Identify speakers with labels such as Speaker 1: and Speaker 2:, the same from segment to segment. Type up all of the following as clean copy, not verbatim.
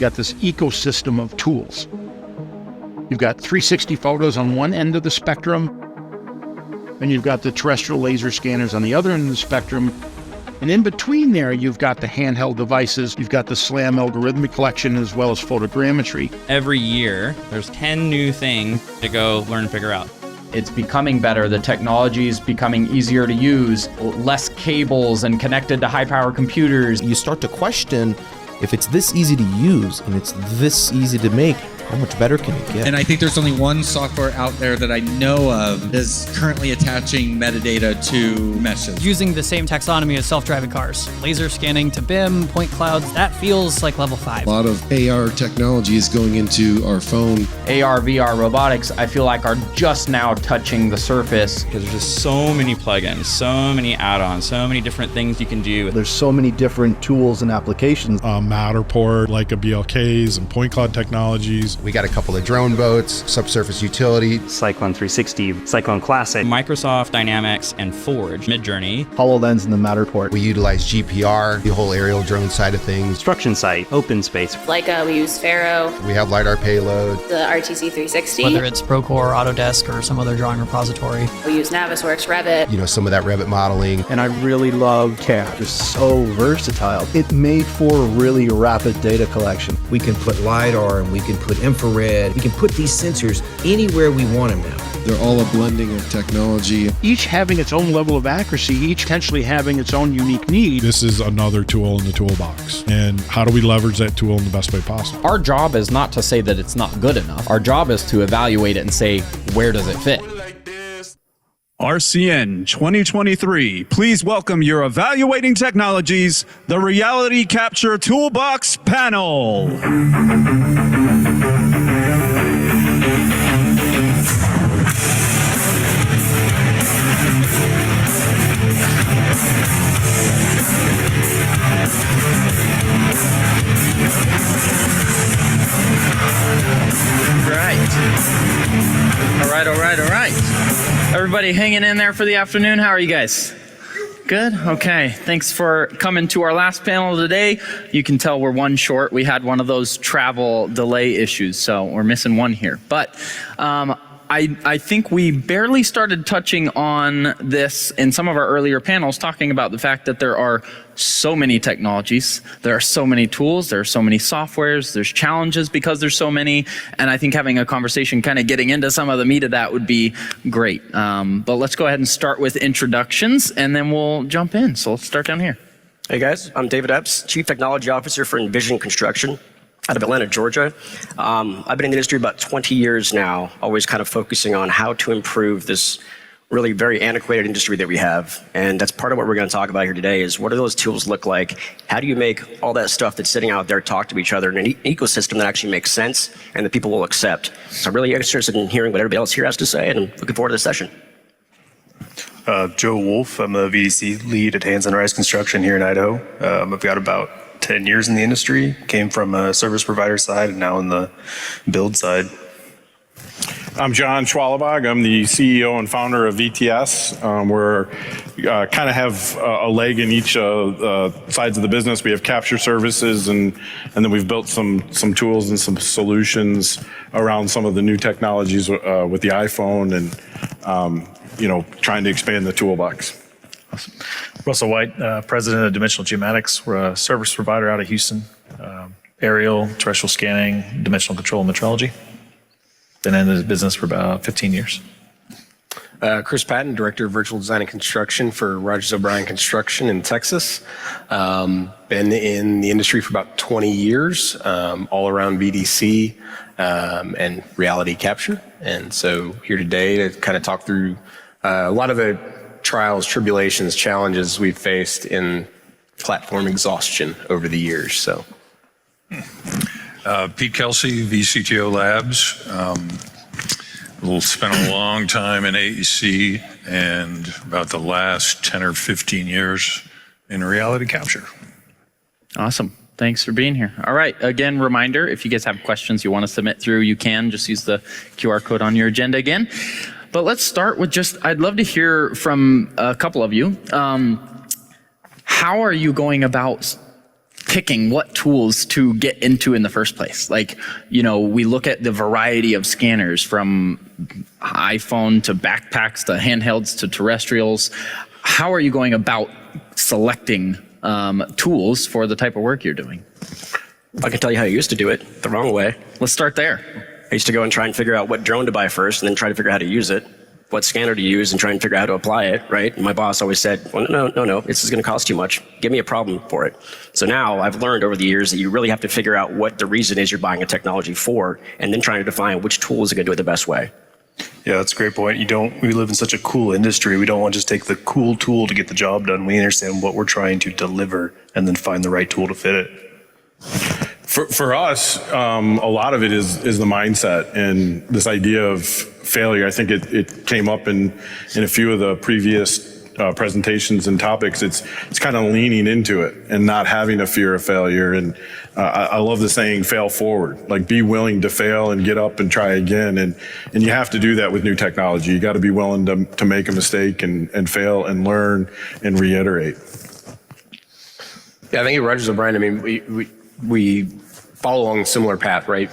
Speaker 1: got this ecosystem of tools. You've got 360 photos on one end of the spectrum, and you've got the terrestrial laser scanners on the other end of the spectrum. And in between there, you've got the handheld devices, you've got the SLAM algorithmic collection, as well as photogrammetry.
Speaker 2: Every year, there's 10 new things to go learn and figure out.
Speaker 3: It's becoming better. The technology is becoming easier to use, less cables and connected to high-power computers.
Speaker 4: You start to question, if it's this easy to use and it's this easy to make, how much better can it get?
Speaker 5: And I think there's only one software out there that I know of is currently attaching metadata to meshes.
Speaker 6: Using the same taxonomy as self-driving cars. Laser scanning to BIM, point clouds, that feels like level 5.
Speaker 7: A lot of AR technology is going into our phone.
Speaker 3: AR, VR, robotics, I feel like are just now touching the surface.
Speaker 2: Because there's just so many plugins, so many add-ons, so many different things you can do.
Speaker 8: There's so many different tools and applications.
Speaker 9: Matterport, like a BLKs and point cloud technologies.
Speaker 10: We got a couple of drone boats, subsurface utility.
Speaker 11: Cyclone 360, Cyclone Classic.
Speaker 2: Microsoft Dynamics and Forge, Midjourney.
Speaker 8: HoloLens and the Matterport.
Speaker 10: We utilize GPR, the whole aerial drone side of things.
Speaker 11: Construction site, open space.
Speaker 12: Leica, we use Faro.
Speaker 10: We have LiDAR payload.
Speaker 12: The RTC 360.
Speaker 6: Whether it's Procore, Autodesk, or some other drawing repository.
Speaker 12: We use Navisworks, Revit.
Speaker 10: You know, some of that Revit modeling.
Speaker 8: And I really love CAD. It's so versatile. It made for really rapid data collection.
Speaker 13: We can put LiDAR and we can put infrared. We can put these sensors anywhere we want them now.
Speaker 7: They're all a blending of technology.
Speaker 1: Each having its own level of accuracy, each potentially having its own unique need.
Speaker 9: This is another tool in the toolbox. And how do we leverage that tool in the best way possible?
Speaker 3: Our job is not to say that it's not good enough. Our job is to evaluate it and say, where does it fit?
Speaker 14: RCN 2023, please welcome your Evaluating Technologies, the Reality Capture Toolbox panel.
Speaker 15: All right. Everybody hanging in there for the afternoon? How are you guys? Good? Okay. Thanks for coming to our last panel today. You can tell we're one short. We had one of those travel delay issues, so we're missing one here. But I think we barely started touching on this in some of our earlier panels, talking about the fact that there are so many technologies, there are so many tools, there are so many softwares, there's challenges because there's so many, and I think having a conversation kind of getting into some of the meat of that would be great. But let's go ahead and start with introductions, and then we'll jump in. So let's start down here.
Speaker 16: Hey guys, I'm David Epps, Chief Technology Officer for Envision Construction out of Atlanta, Georgia. I've been in the industry about 20 years now, always kind of focusing on how to improve this really very antiquated industry that we have. And that's part of what we're going to talk about here today is what do those tools look like? How do you make all that stuff that's sitting out there talk to each other in an ecosystem that actually makes sense and that people will accept? So I'm really interested in hearing what everybody else here has to say, and I'm looking forward to the session.
Speaker 17: Joe Wolf, I'm the VDC lead at Hands and Rise Construction here in Idaho. I've got about 10 years in the industry, came from a service provider side and now in the build side.
Speaker 9: I'm John Schwalabach. I'm the CEO and founder of VTS. We're kind of have a leg in each sides of the business. We have capture services, and then we've built some tools and some solutions around some of the new technologies with the iPhone and trying to expand the toolbox.
Speaker 18: Awesome. Russell White, president of Dimensional Geomatics. We're a service provider out of Houston. Aerial, terrestrial scanning, dimensional control, and metrology. Been in the business for about 15 years.
Speaker 19: Chris Patton, Director of Virtual Design and Construction for Rogers O'Brien Construction in Texas. Been in the industry for about 20 years, all around VDC and reality capture. And so here today to kind of talk through a lot of the trials, tribulations, challenges we've faced in platform exhaustion over the years. So.
Speaker 20: Pete Kelsey, VCTO Labs. Spent a long time in AEC and about the last 10 or 15 years in reality capture.
Speaker 15: Awesome. Thanks for being here. All right. Again, reminder, if you guys have questions you want to submit through, you can just use the QR code on your agenda again. But let's start with I'd love to hear from a couple of you. How are you going about picking what tools to get into in the first place. Like, we look at the variety of scanners from iPhone to backpacks to handhelds to terrestrials. How are you going about selecting tools for the type of work you're doing?
Speaker 16: I can tell you how I used to do it the wrong way.
Speaker 15: Let's start there.
Speaker 16: I used to go and try and figure out what drone to buy first and then try to figure out how to use it, what scanner to use and try and figure out how to apply it, right? And my boss always said, well, no, this is going to cost too much. Give me a problem for it. So now I've learned over the years that you really have to figure out what the reason is you're buying a technology for and then trying to define which tool is going to do it the best way.
Speaker 17: Yeah, that's a great point. We live in such a cool industry. We don't want to just take the cool tool to get the job done. We understand what we're trying to deliver and then find the right tool to fit it.
Speaker 9: For us, a lot of it is the mindset and this idea of failure. I think it came up in a few of the previous presentations and topics. It's kind of leaning into it and not having a fear of failure. And I love the saying, fail forward. Like, be willing to fail and get up and try again. And you have to do that with new technology. You got to be willing to make a mistake and fail and learn and reiterate.
Speaker 19: Yeah, I think at Rogers O'Brien, I mean, we follow along a similar path, right?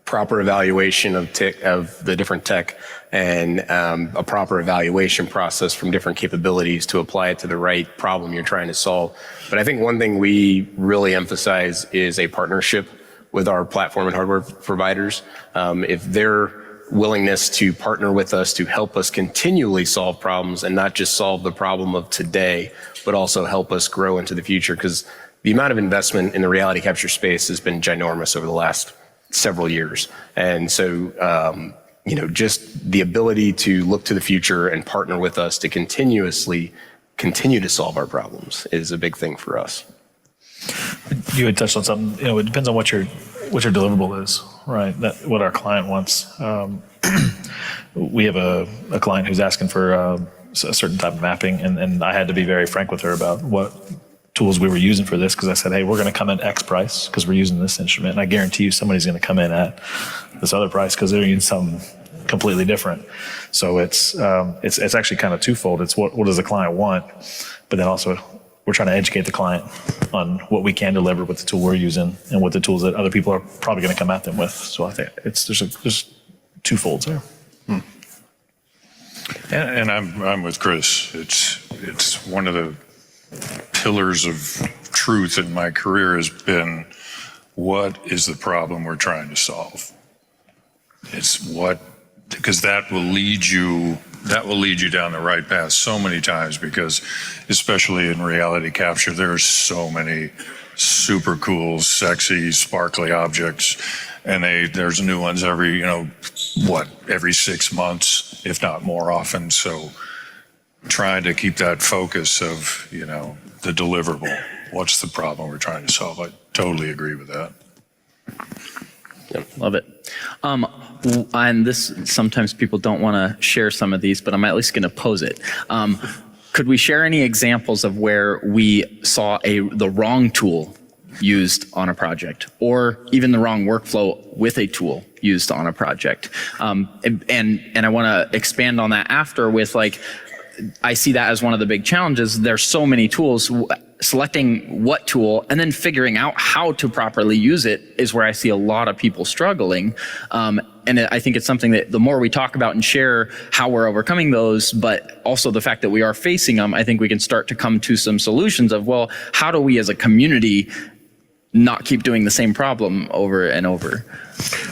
Speaker 19: Proper evaluation of the different tech and a proper evaluation process from different capabilities to apply it to the right problem you're trying to solve. But I think one thing we really emphasize is a partnership with our platform and hardware providers. If their willingness to partner with us to help us continually solve problems and not just solve the problem of today, but also help us grow into the future, because the amount of investment in the reality capture space has been ginormous over the last several years. And so, just the ability to look to the future and partner with us to continuously continue to solve our problems is a big thing for us.
Speaker 18: You had touched on something, it depends on what your deliverable is, right? What our client wants. We have a client who's asking for a certain type of mapping, and I had to be very frank with her about what tools we were using for this, because I said, hey, we're going to come in X price because we're using this instrument, and I guarantee you somebody's going to come in at this other price because they're using something completely different. So it's actually kind of twofold. It's what does the client want, but then also we're trying to educate the client on what we can deliver with the tool we're using and with the tools that other people are probably going to come at them with. So I think there's twofolds there.
Speaker 20: And I'm with Chris. It's one of the pillars of truth in my career has been, what is the problem we're trying to solve? Because that will lead you down the right path so many times, because especially in reality capture, there's so many super cool, sexy, sparkly objects, and there's new ones every 6 months, if not more often. So trying to keep that focus of, the deliverable. What's the problem we're trying to solve? I totally agree with that.
Speaker 15: Yep, love it. And this, sometimes people don't want to share some of these, but I'm at least going to pose it. Could we share any examples of where we saw the wrong tool used on a project, or even the wrong workflow with a tool used on a project? And I want to expand on that after with, like, I see that as one of the big challenges. There's so many tools. Selecting what tool and then figuring out how to properly use it is where I see a lot of people struggling. And I think it's something that the more we talk about and share how we're overcoming those, but also the fact that we are facing them, I think we can start to come to some solutions of, well, how do we as a community not keep doing the same problem over and over?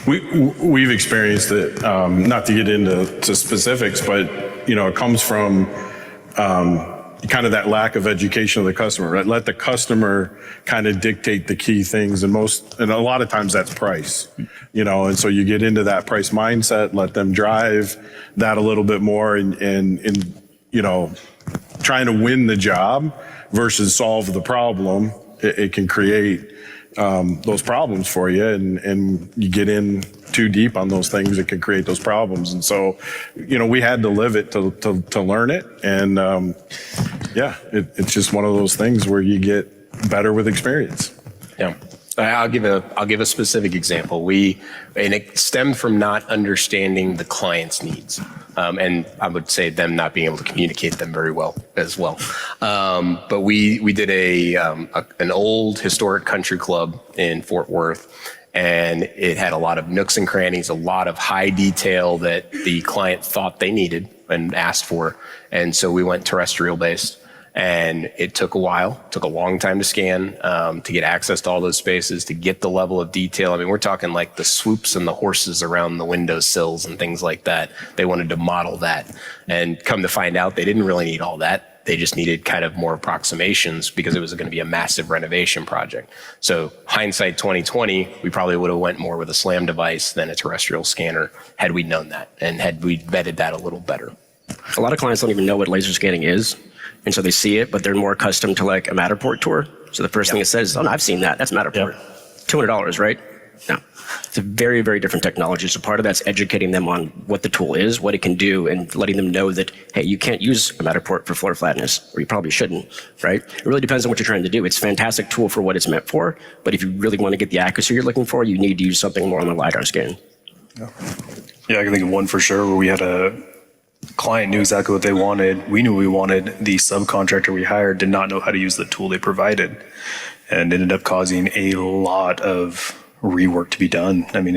Speaker 9: We've experienced it, not to get into specifics, but it comes from kind of that lack of education of the customer, right? Let the customer kind of dictate the key things, and a lot of times that's price, and so you get into that price mindset, let them drive that a little bit more, and trying to win the job versus solve the problem. It can create those problems for you, and you get in too deep on those things, it can create those problems. And so, we had to live it to learn it. And it's just one of those things where you get better with experience.
Speaker 19: Yeah. I'll give a specific example. And it stemmed from not understanding the client's needs, and I would say them not being able to communicate them very well as well. But we did an old historic country club in Fort Worth, and it had a lot of nooks and crannies, a lot of high detail that the client thought they needed and asked for, and so we went terrestrial based. And it took a while, took a long time to scan, to get access to all those spaces, to get the level of detail. I mean, we're talking like the swoops and the horses around the windowsills and things like that. They wanted to model that. And come to find out, they didn't really need all that. They just needed kind of more approximations because it was going to be a massive renovation project. So hindsight 2020, we probably would have went more with a SLAM device than a terrestrial scanner had we known that and had we vetted that a little better.
Speaker 16: A lot of clients don't even know what laser scanning is. And so they see it, but they're more accustomed to like a Matterport tour. So the first thing it says is, oh, no, I've seen that. That's Matterport. $200, right? No. It's a very, very different technology. So part of that's educating them on what the tool is, what it can do, and letting them know that, hey, you can't use a Matterport for floor flatness, or you probably shouldn't, right? It really depends on what you're trying to do. It's a fantastic tool for what it's meant for, but if you really want to get the accuracy you're looking for, you need to use something more on the LiDAR scan.
Speaker 17: Yeah, I can think of one for sure where we had a client knew exactly what they wanted. We knew we wanted. The subcontractor we hired did not know how to use the tool they provided, and ended up causing a lot of rework to be done. I mean,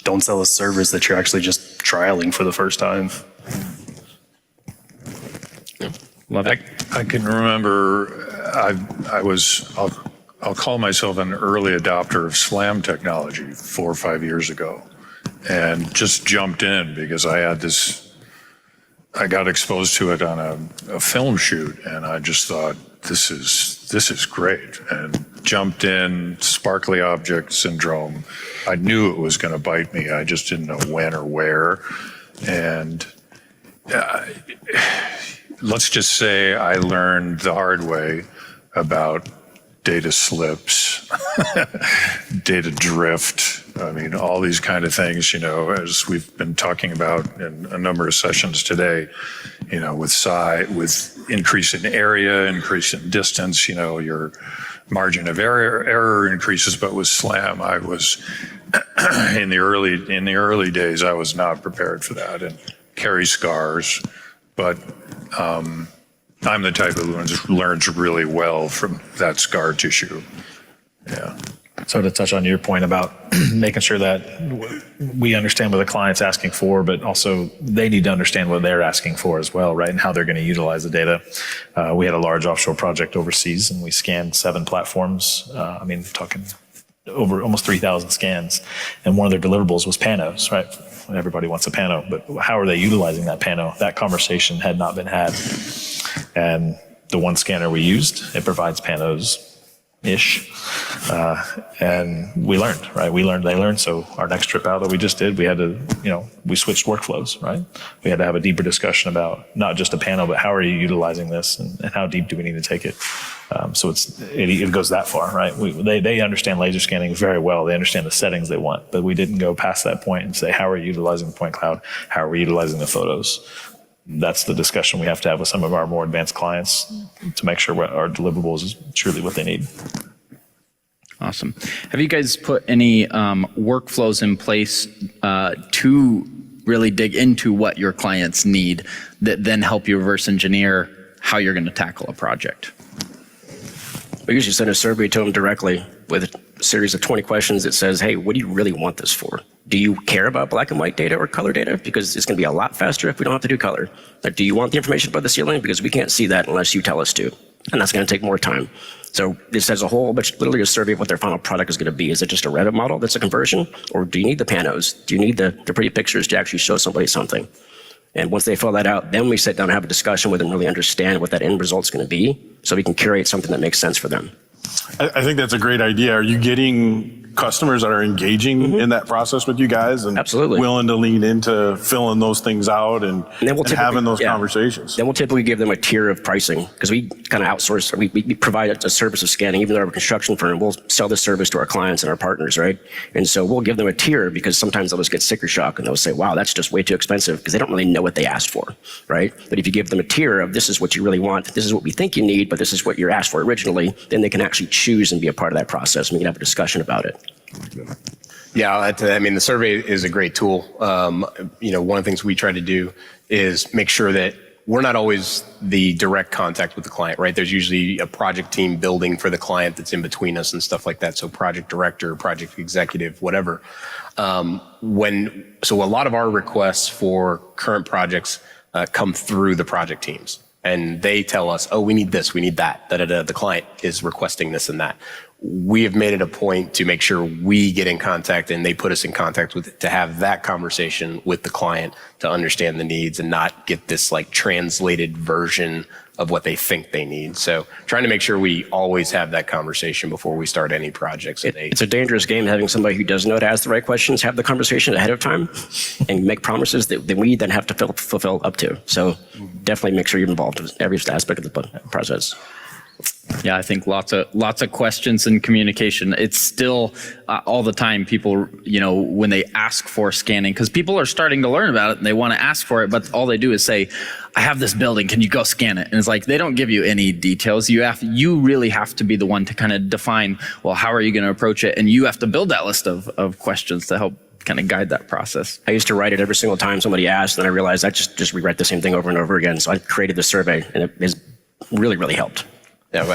Speaker 17: don't sell a service that you're actually just trialing for the first time.
Speaker 15: Love it.
Speaker 20: I can remember I'll call myself an early adopter of SLAM technology 4 or 5 years ago, and just jumped in because I got exposed to it on a film shoot, and I just thought, this is great, and jumped in. Sparkly object syndrome. I knew it was going to bite me. I just didn't know when or where. And let's just say I learned the hard way about data slips, data drift. I mean, all these kind of things, as we've been talking about in a number of sessions today, with size, with increase in area, increase in distance, your margin of error increases. But with SLAM, I was in the early days, I was not prepared for that and carry scars. But I'm the type who learns really well from that scar tissue. Yeah.
Speaker 18: So to touch on your point about making sure that we understand what the client's asking for, but also they need to understand what they're asking for as well, right? And how they're going to utilize the data. We had a large offshore project overseas, and we scanned 7 platforms. Talking over almost 3,000 scans. And one of their deliverables was panos, right? Everybody wants a pano, but how are they utilizing that pano? That conversation had not been had. And the one scanner we used, it provides panos-ish. And we learned, right? They learned. So our next trip out that we just did, we had to, we switched workflows, right? We had to have a deeper discussion about not just a pano, but how are you utilizing this, and how deep do we need to take it? So it goes that far, right? They understand laser scanning very well. They understand the settings they want, but we didn't go past that point and say, how are you utilizing the point cloud? How are we utilizing the photos? That's the discussion we have to have with some of our more advanced clients to make sure what our deliverables is truly what they need.
Speaker 15: Awesome. Have you guys put any workflows in place to really dig into what your clients need that then help you reverse engineer how you're going to tackle a project?
Speaker 16: We usually send a survey to them directly with a series of 20 questions that says, hey, what do you really want this for? Do you care about black and white data or color data? Because it's going to be a lot faster if we don't have to do color. Like, do you want the information about the ceiling? Because we can't see that unless you tell us to. And that's going to take more time. So this has a whole bunch, literally a survey of what their final product is going to be. Is it just a Revit model that's a conversion? Or do you need the panos? Do you need the pretty pictures to actually show somebody something? And once they fill that out, then we sit down and have a discussion with them, really understand what that end result's going to be, so we can curate something that makes sense for them.
Speaker 9: I think that's a great idea. Are you getting customers that are engaging in that process with you guys and
Speaker 16: absolutely
Speaker 9: willing to lean into filling those things out and having those conversations?
Speaker 16: Then we'll typically give them a tier of pricing, because we kind of outsource, we provide a service of scanning. Even though we're a construction firm, we'll sell this service to our clients and our partners, right? And so we'll give them a tier, because sometimes they'll just get sticker shock and they'll say, wow, that's just way too expensive, because they don't really know what they asked for, right? But if you give them a tier of, this is what you really want, this is what we think you need, but this is what you asked for originally, then they can actually choose and be a part of that process, and we can have a discussion about it.
Speaker 19: Yeah, I mean, the survey is a great tool. One of the things we try to do is make sure that we're not always the direct contact with the client, right? There's usually a project team building for the client that's in between us and stuff like that. So project director, project executive, whatever. So a lot of our requests for current projects come through the project teams. And they tell us, oh, we need this, we need that. The client is requesting this and that. We have made it a point to make sure we get in contact and they put us in contact with to have that conversation with the client to understand the needs and not get this like translated version of what they think they need. So trying to make sure we always have that conversation before we start any projects.
Speaker 16: It's a dangerous game having somebody who does know to ask the right questions, have the conversation ahead of time, and make promises that we then have to fulfill up to. So definitely make sure you're involved in every aspect of the process.
Speaker 15: Yeah, I think lots of questions and communication. It's still all the time people, when they ask for scanning, because people are starting to learn about it and they want to ask for it, but all they do is say, I have this building, can you go scan it? And it's like, they don't give you any details. You really have to be the one to kind of define, well, how are you going to approach it? And you have to build that list of questions to help kind of guide that process.
Speaker 16: I used to write it every single time somebody asked, and I realized I just rewrite the same thing over and over again. So I created the survey, and it has really, really helped.
Speaker 19: Yeah,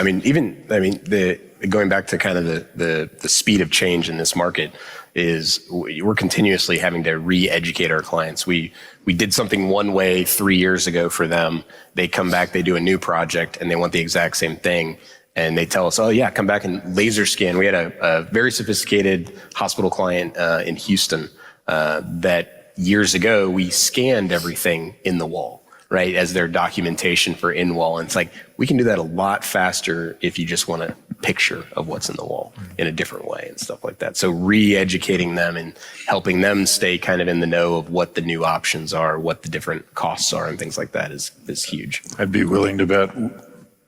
Speaker 19: going back to kind of the speed of change in this market is we're continuously having to re-educate our clients. We did something one way 3 years ago for them. They come back, they do a new project, and they want the exact same thing. And they tell us, oh yeah, come back and laser scan. We had a very sophisticated hospital client in Houston that years ago, we scanned everything in the wall, right, as their documentation for in-wall. And it's like, we can do that a lot faster if you just want a picture of what's in the wall in a different way and stuff like that. So re-educating them and helping them stay kind of in the know of what the new options are, what the different costs are and things like that is huge.
Speaker 20: I'd be willing to bet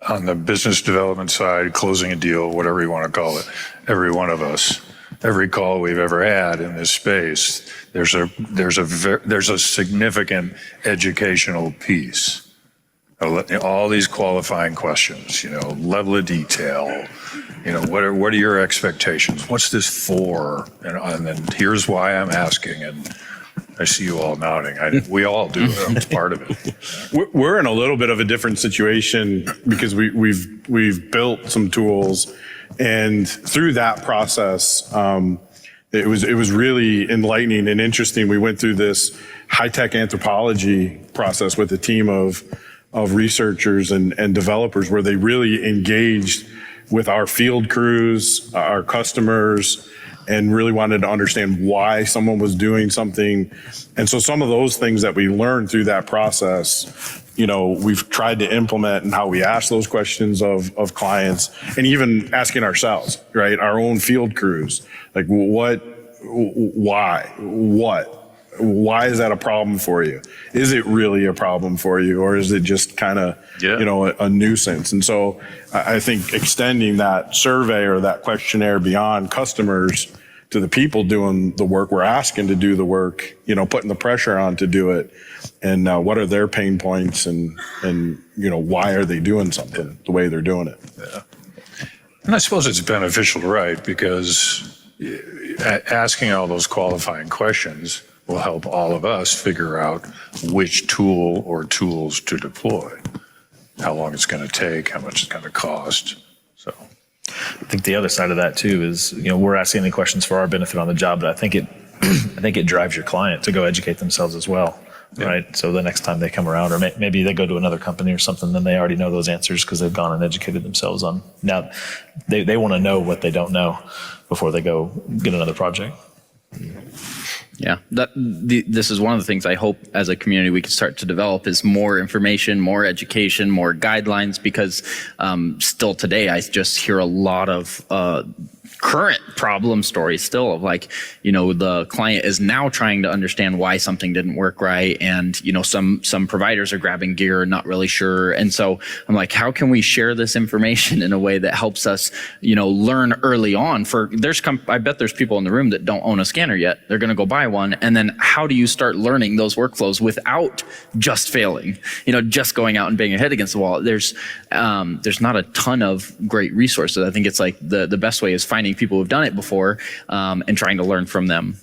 Speaker 20: on the business development side, closing a deal, whatever you want to call it, every one of us, every call we've ever had in this space, there's a significant educational piece. All these qualifying questions, level of detail, what are your expectations? What's this for? And then here's why I'm asking. And I see you all nodding. We all do. It's part of it.
Speaker 9: We're in a little bit of a different situation because we've built some tools, and through that process, it was really enlightening and interesting. We went through this high-tech anthropology process with a team of researchers and developers where they really engaged with our field crews, our customers, and really wanted to understand why someone was doing something. And so some of those things that we learned through that process, we've tried to implement in how we ask those questions of clients, and even asking ourselves, right? Our own field crews, like why is that a problem for you? Is it really a problem for you? Or is it just kind of, a nuisance? And so I think extending that survey or that questionnaire beyond customers to the people doing the work, we're asking to do the work, putting the pressure on to do it. And what are their pain points and why are they doing something the way they're doing it?
Speaker 20: Yeah. And I suppose it's beneficial, right? Because asking all those qualifying questions will help all of us figure out which tool or tools to deploy, how long it's going to take, how much it's going to cost. So
Speaker 18: I think the other side of that too is, we're asking the questions for our benefit on the job, but I think it drives your client to go educate themselves as well. Yeah. Right. So the next time they come around, or maybe they go to another company or something, then they already know those answers because they've gone and educated themselves on. Now they want to know what they don't know before they go get another project.
Speaker 15: Yeah, this is one of the things I hope as a community we can start to develop is more information, more education, more guidelines, because still today I just hear a lot of current problem stories still of like, you know, the client is now trying to understand why something didn't work right. And, you know, some providers are grabbing gear, not really sure. And so I'm like, how can we share this information in a way that helps us, you know, learn early on? I bet there's people in the room that don't own a scanner yet. They're going to go buy one. And then how do you start learning those workflows without just failing, you know, just going out and banging your head against the wall? There's not a ton of great resources. I think it's like the best way is finding people who've done it before and trying to learn from them.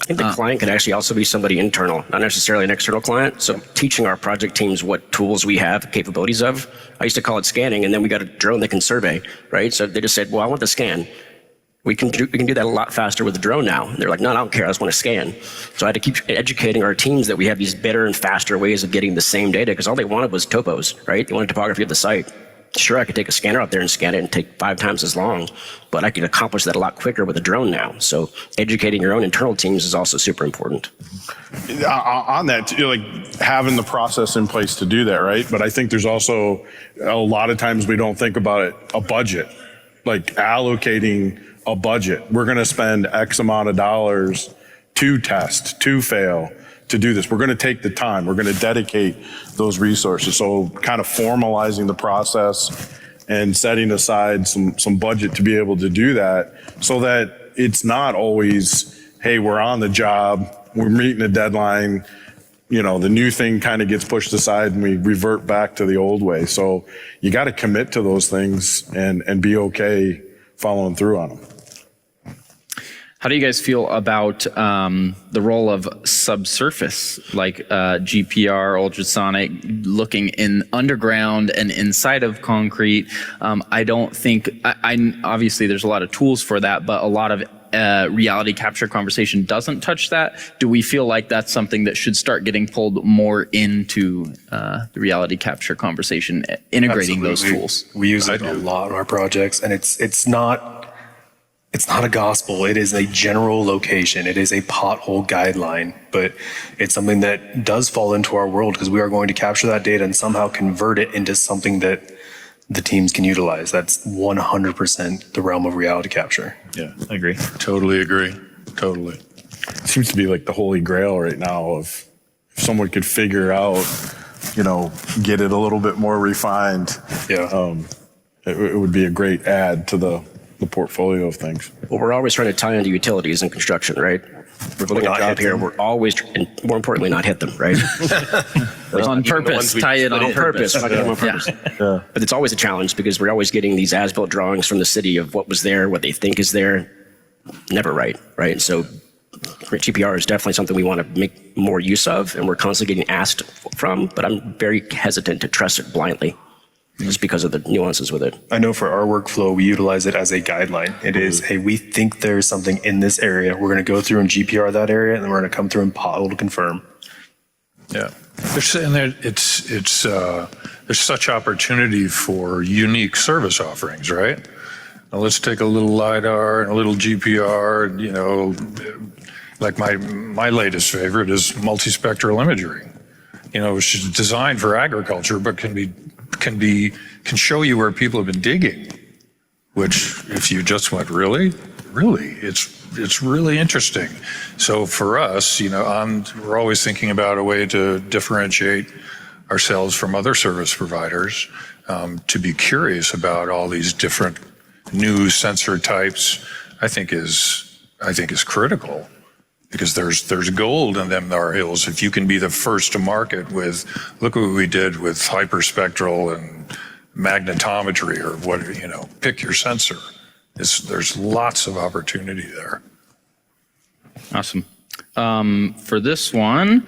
Speaker 16: I think the client could actually also be somebody internal, not necessarily an external client. So teaching our project teams what tools we have, capabilities of. I used to call it scanning, and then we got a drone that can survey, right? So they just said, well, I want the scan. We can do that a lot faster with the drone now. And they're like, no, I don't care. I just want to scan. So I had to keep educating our teams that we have these better and faster ways of getting the same data, because all they wanted was topos, right? They wanted topography of the site. Sure, I could take a scanner out there and scan it and take 5 times as long, but I could accomplish that a lot quicker with a drone now. So educating your own internal teams is also super important.
Speaker 9: On that, like having the process in place to do that, right? But I think there's also a lot of times we don't think about it, a budget, like allocating a budget. We're going to spend X amount of dollars to test, to fail, to do this. We're going to take the time. We're going to dedicate those resources. So kind of formalizing the process and setting aside some budget to be able to do that, so that it's not always, hey, we're on the job, we're meeting a deadline, you know, the new thing kind of gets pushed aside and we revert back to the old way. So you got to commit to those things and be okay following through on them.
Speaker 15: How do you guys feel about the role of subsurface, like GPR, ultrasonic, looking in underground and inside of concrete? I don't think, obviously there's a lot of tools for that, but a lot of reality capture conversation doesn't touch that. Do we feel like that's something that should start getting pulled more into the reality capture conversation, integrating those tools?
Speaker 17: We use it a lot in our projects, and it's not a gospel. It is a general location. It is a pothole guideline, but it's something that does fall into our world, because we are going to capture that data and somehow convert it into something that the teams can utilize. That's 100% the realm of reality capture.
Speaker 9: Yeah, I agree. Totally agree. Totally. It seems to be like the holy grail right now of if someone could figure out, you know, get it a little bit more refined.
Speaker 17: Yeah.
Speaker 9: It would be a great add to the portfolio of things.
Speaker 16: Well, we're always trying to tie into utilities and construction, right? We're building a job here. We're always, and more importantly, not hit them, right?
Speaker 15: On purpose, tie it on purpose.
Speaker 16: On purpose. Yeah. But it's always a challenge, because we're always getting these as-built drawings from the city of what was there, what they think is there. Never right? So GPR is definitely something we want to make more use of, and we're constantly getting asked from, but I'm very hesitant to trust it blindly, just because of the nuances with it.
Speaker 17: I know for our workflow, we utilize it as a guideline. It is, hey, we think there's something in this area. We're going to go through and GPR that area, and then we're going to come through and pothole to confirm.
Speaker 20: Yeah. There's such opportunity for unique service offerings, right? Now let's take a little LiDAR and a little GPR, you know, like my latest favorite is multispectral imagery. You know, which is designed for agriculture, but can show you where people have been digging, which if you just went, really, it's really interesting. So for us, you know, we're always thinking about a way to differentiate ourselves from other service providers, to be curious about all these different new sensor types. I think is critical, because there's gold in them Nar Hills if you can be the first to market with, look what we did with hyperspectral and magnetometry, or what, you know, pick your sensor. There's lots of opportunity there.
Speaker 15: Awesome. For this one,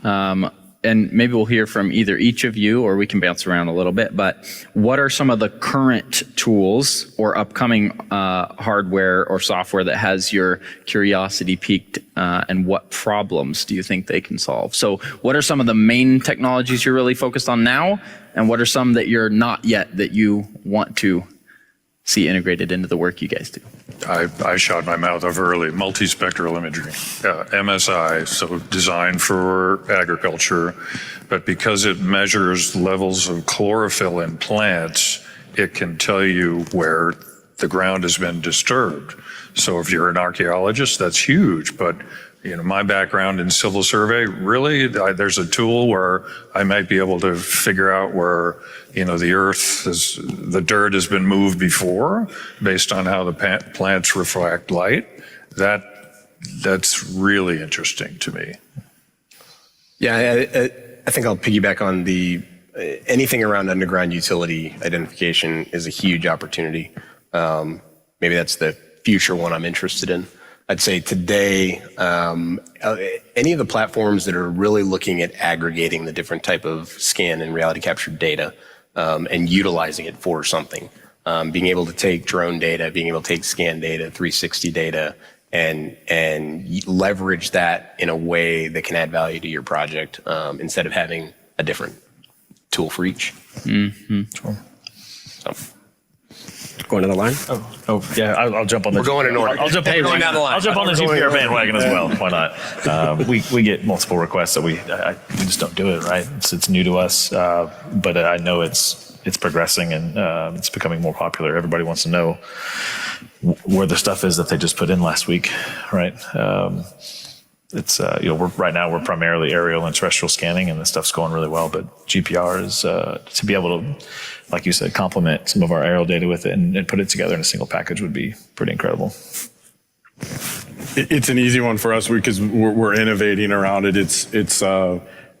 Speaker 15: and maybe we'll hear from either each of you, or we can bounce around a little bit, but what are some of the current tools or upcoming hardware or software that has your curiosity piqued, and what problems do you think they can solve? So what are some of the main technologies you're really focused on now, and what are some that you're not yet that you want to see integrated into the work you guys do?
Speaker 20: I shot my mouth off early. Multispectral imagery, MSI, so designed for agriculture, but because it measures levels of chlorophyll in plants, it can tell you where the ground has been disturbed. So if you're an archaeologist, that's huge. But my background in civil survey, really, there's a tool where I might be able to figure out where, the dirt has been moved before based on how the plants reflect light. That's really interesting to me.
Speaker 19: Yeah, I think I'll piggyback on anything around underground utility identification is a huge opportunity. Maybe that's the future one I'm interested in. I'd say today, any of the platforms that are really looking at aggregating the different type of scan and reality captured data and utilizing it for something, being able to take drone data, being able to take scan data, 360 data, and leverage that in a way that can add value to your project instead of having a different tool for each.
Speaker 15: Mm-hmm.
Speaker 19: So. Going to the line?
Speaker 18: Oh yeah, I'll jump on this.
Speaker 19: We're going in order.
Speaker 18: I'll jump on
Speaker 19: down the line.
Speaker 18: I'll jump on the GPR bandwagon as well. Why not? We get multiple requests that we just don't do it, right? It's new to us, but I know it's progressing and it's becoming more popular. Everybody wants to know where the stuff is that they just put in last week, right? It's right now we're primarily aerial and terrestrial scanning, and the stuff's going really well. But GPR is to be able to, like you said, complement some of our aerial data with it and put it together in a single package would be pretty incredible.
Speaker 9: It's an easy one for us because we're innovating around it. It's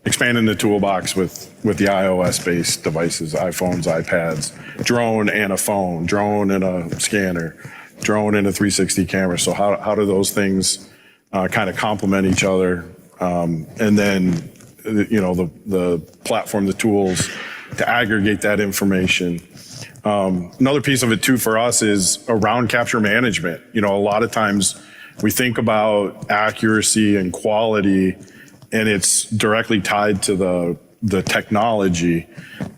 Speaker 9: expanding the toolbox with the iOS-based devices, iPhones, iPads, drone and a phone, drone and a scanner, drone and a 360 camera. So how do those things kind of complement each other? And then, the platform, the tools to aggregate that information. Another piece of it too for us is around capture management. A lot of times we think about accuracy and quality and it's directly tied to the technology.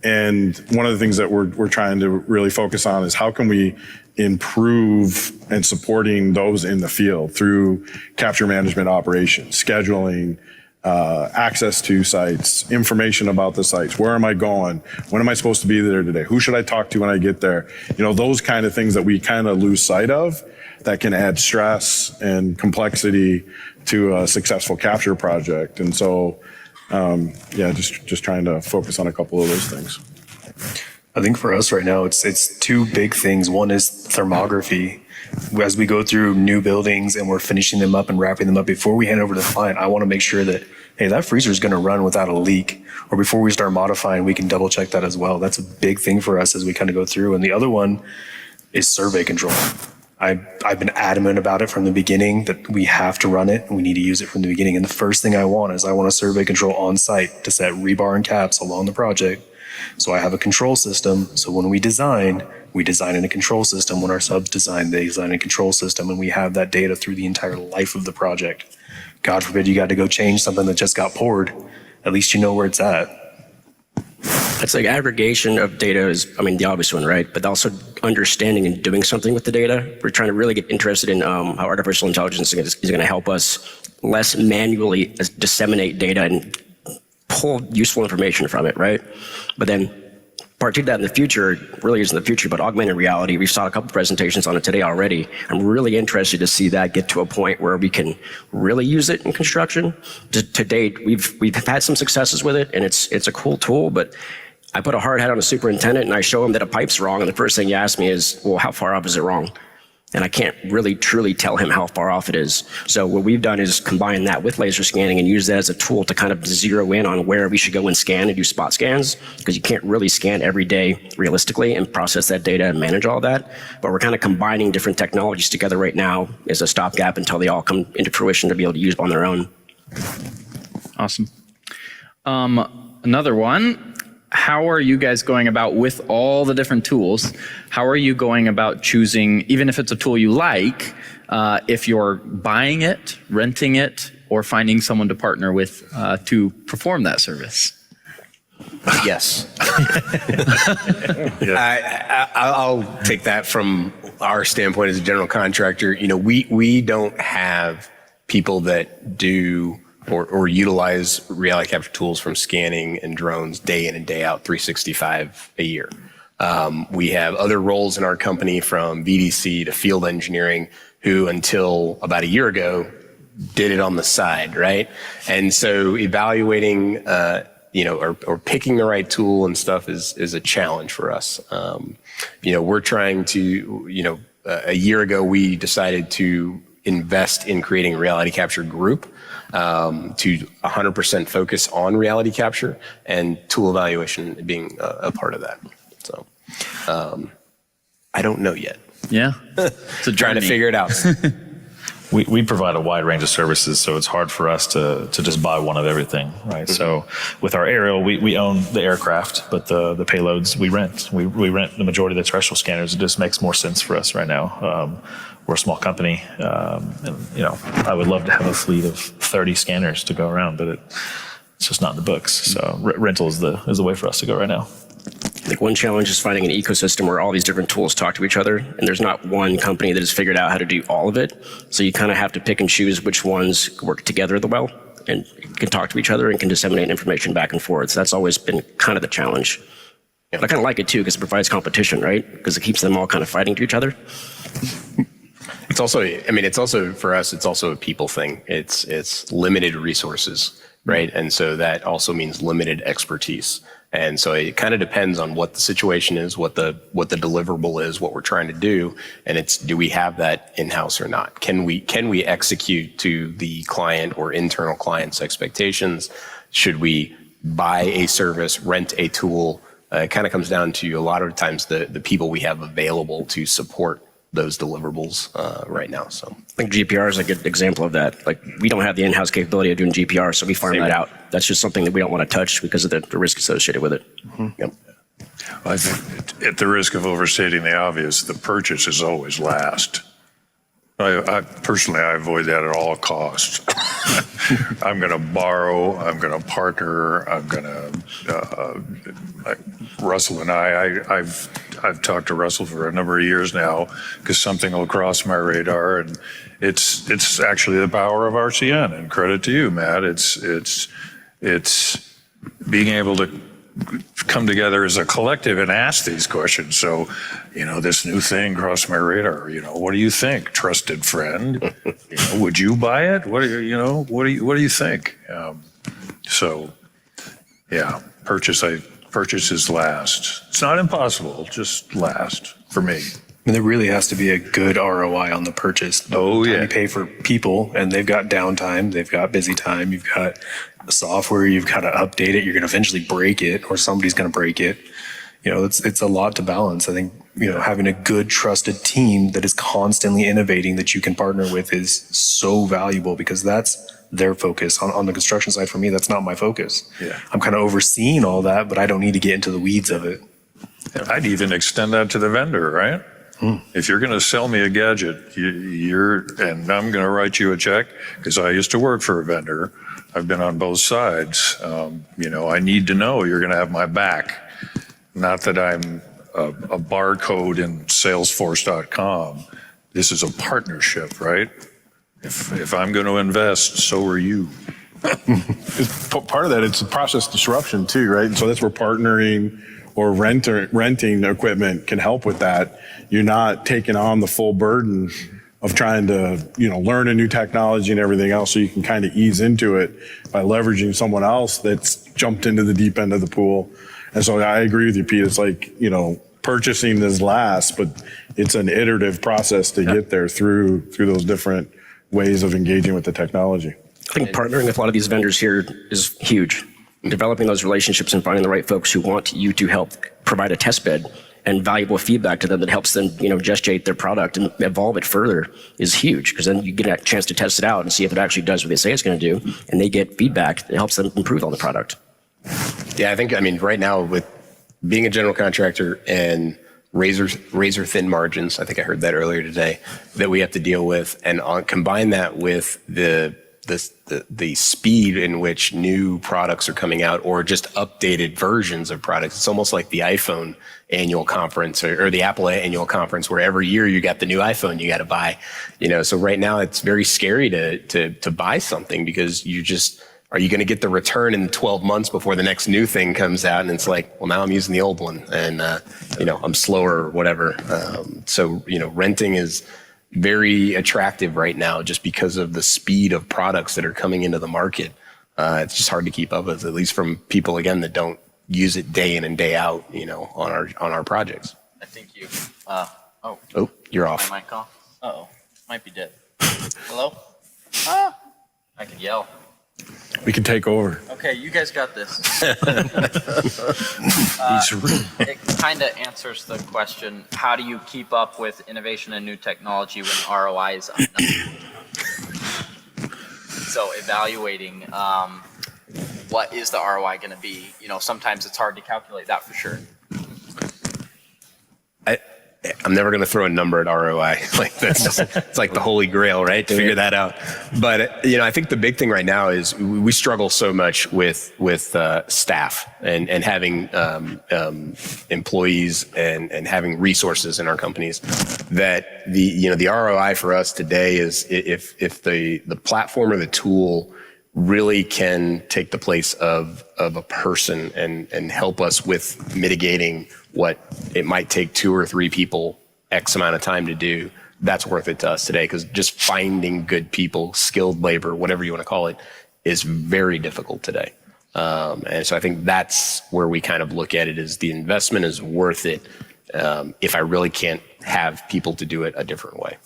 Speaker 9: And one of the things that we're trying to really focus on is how can we improve and supporting those in the field through capture management operations, scheduling, access to sites, information about the sites. Where am I going? When am I supposed to be there today? Who should I talk to when I get there? Those kind of things that we kind of lose sight of that can add stress and complexity to a successful capture project. And so, just trying to focus on a couple of those things.
Speaker 17: I think for us right now, it's two big things. One is thermography. As we go through new buildings and we're finishing them up and wrapping them up, before we hand over to the client, I want to make sure that, hey, that freezer is going to run without a leak. Or before we start modifying, we can double check that as well. That's a big thing for us as we kind of go through. And the other one is survey control. I've been adamant about it from the beginning that we have to run it and we need to use it from the beginning. And the first thing I want is I want a survey control on site to set rebar and caps along the project. So I have a control system. So when we design in a control system. When our subs design, they design a control system, and we have that data through the entire life of the project. God forbid you got to go change something that just got poured. At least you know where it's at.
Speaker 16: It's like aggregation of data is, the obvious one, right? But also understanding and doing something with the data. We're trying to really get interested in how artificial intelligence is going to help us less manually disseminate data and pull useful information from it, right? But then part two of that in the future really isn't the future, but augmented reality. We saw a couple presentations on it today already. I'm really interested to see that get to a point where we can really use it in construction. To date, we've had some successes with it, and it's a cool tool, but I put a hard hat on a superintendent and I show him that a pipe's wrong, and the first thing he asks me is, well, how far off is it wrong? And I can't really truly tell him how far off it is. So what we've done is combine that with laser scanning and use that as a tool to kind of zero in on where we should go and scan and do spot scans, because you can't really scan every day realistically and process that data and manage all that. But we're kind of combining different technologies together right now as a stopgap until they all come into fruition to be able to use on their own.
Speaker 15: Awesome. Another one. How are you guys going about, with all the different tools, how are you going about choosing, even if it's a tool you like, if you're buying it, renting it, or finding someone to partner with to perform that service?
Speaker 19: Yes. I'll take that from our standpoint as a general contractor. We don't have people that do or utilize reality capture tools from scanning and drones day in and day out, 365 a year. We have other roles in our company from VDC to field engineering who until about a year ago did it on the side, right? And so evaluating, or picking the right tool and stuff is a challenge for us. We're trying to, a year ago, we decided to invest in creating a reality capture group to 100% focus on reality capture and tool evaluation being a part of that. So I don't know yet.
Speaker 15: Yeah.
Speaker 19: So trying to figure it out.
Speaker 18: We provide a wide range of services, so it's hard for us to just buy one of everything, right? So with our aerial, we own the aircraft, but the payloads we rent. We rent the majority of the terrestrial scanners. It just makes more sense for us right now. We're a small company, and I would love to have a fleet of 30 scanners to go around, but it's just not in the books. So rental is the way for us to go right now.
Speaker 16: I think one challenge is finding an ecosystem where all these different tools talk to each other, and there's not one company that has figured out how to do all of it. So you kind of have to pick and choose which ones work together well and can talk to each other and can disseminate information back and forth. So that's always been kind of the challenge. But I kind of like it too because it provides competition, right? Because it keeps them all kind of fighting to each other.
Speaker 19: It's also for us, it's also a people thing. It's limited resources, right? And so that also means limited expertise. And so it kind of depends on what the situation is, what the deliverable is, what we're trying to do, and do we have that in-house or not? Can we execute to the client or internal client's expectations? Should we buy a service, rent a tool? It kind of comes down to a lot of times the people we have available to support those deliverables right now. So
Speaker 16: I think GPR is a good example of that. Like, we don't have the in-house capability of doing GPR, so we farm that out. That's just something that we don't want to touch because of the risk associated with it.
Speaker 19: Mm-hmm. Yep.
Speaker 20: Well, I think at the risk of overstating the obvious, the purchase is always last. I personally avoid that at all costs. I'm going to borrow, I'm going to partner, I'm going to, Russell and I've talked to Russell for a number of years now because something will cross my radar, and it's actually the power of RCN, and credit to you, Matt. It's being able to come together as a collective and ask these questions. So, this new thing crossed my radar. What do you think, trusted friend? Would you buy it? What do you think? So, yeah, purchase is last. It's not impossible, just last for me.
Speaker 17: And there really has to be a good ROI on the purchase.
Speaker 20: Oh, yeah.
Speaker 17: You pay for people, and they've got downtime, they've got busy time, you've got software, you've got to update it, you're going to eventually break it, or somebody's going to break it. It's a lot to balance. I think, having a good, trusted team that is constantly innovating that you can partner with is so valuable because that's their focus. On the construction side, for me, that's not my focus.
Speaker 20: Yeah.
Speaker 17: I'm kind of overseeing all that, but I don't need to get into the weeds of it.
Speaker 20: I'd even extend that to the vendor, right? If you're going to sell me a gadget, and I'm going to write you a check because I used to work for a vendor. I've been on both sides. I need to know you're going to have my back. Not that I'm a barcode in Salesforce.com. This is a partnership, right? If I'm going to invest, so are you.
Speaker 9: Part of that, it's a process disruption too, right? And so that's where partnering or renting equipment can help with that. You're not taking on the full burden of trying to, learn a new technology and everything else, so you can kind of ease into it by leveraging someone else that's jumped into the deep end of the pool. And so I agree with you, Pete. It's like, purchasing is last, but it's an iterative process to get there through those different ways of engaging with the technology.
Speaker 16: I think partnering with a lot of these vendors here is huge. Developing those relationships and finding the right folks who want you to help provide a test bed and valuable feedback to them that helps them, gestate their product and evolve it further is huge, because then you get a chance to test it out and see if it actually does what they say it's going to do, and they get feedback that helps them improve on the product.
Speaker 19: Yeah, I think, right now with being a general contractor and razor thin margins, I think I heard that earlier today, that we have to deal with, and combine that with the speed in which new products are coming out or just updated versions of products. It's almost like the iPhone annual conference or the Apple annual conference, where every year you got the new iPhone you got to buy. So right now it's very scary to buy something because you just are you going to get the return in 12 months before the next new thing comes out? And it's like, well, now I'm using the old one and, I'm slower or whatever. So renting is very attractive right now just because of the speed of products that are coming into the market. It's just hard to keep up with, at least from people, again, that don't use it day in and day out, on our projects.
Speaker 15: I think you.
Speaker 19: Oh, you're off.
Speaker 15: My mic off? Uh-oh. Might be dead. Hello? I can yell.
Speaker 9: We can take over.
Speaker 15: Okay, you guys got this. It kind of answers the question, how do you keep up with innovation and new technology when ROI is unknown? So evaluating what is the ROI going to be? Sometimes it's hard to calculate that for sure.
Speaker 19: I'm never going to throw a number at ROI. It's like the holy grail, right? To figure that out. But, I think the big thing right now is we struggle so much with staff and having employees and having resources in our companies that the ROI for us today is if the platform or the tool really can take the place of a person and help us with mitigating what it might take 2 or 3 people X amount of time to do, that's worth it to us today. Because just finding good people, skilled labor, whatever you want to call it, is very difficult today. And so I think that's where we kind of look at it, is the investment is worth it if I really can't have people to do it a different way.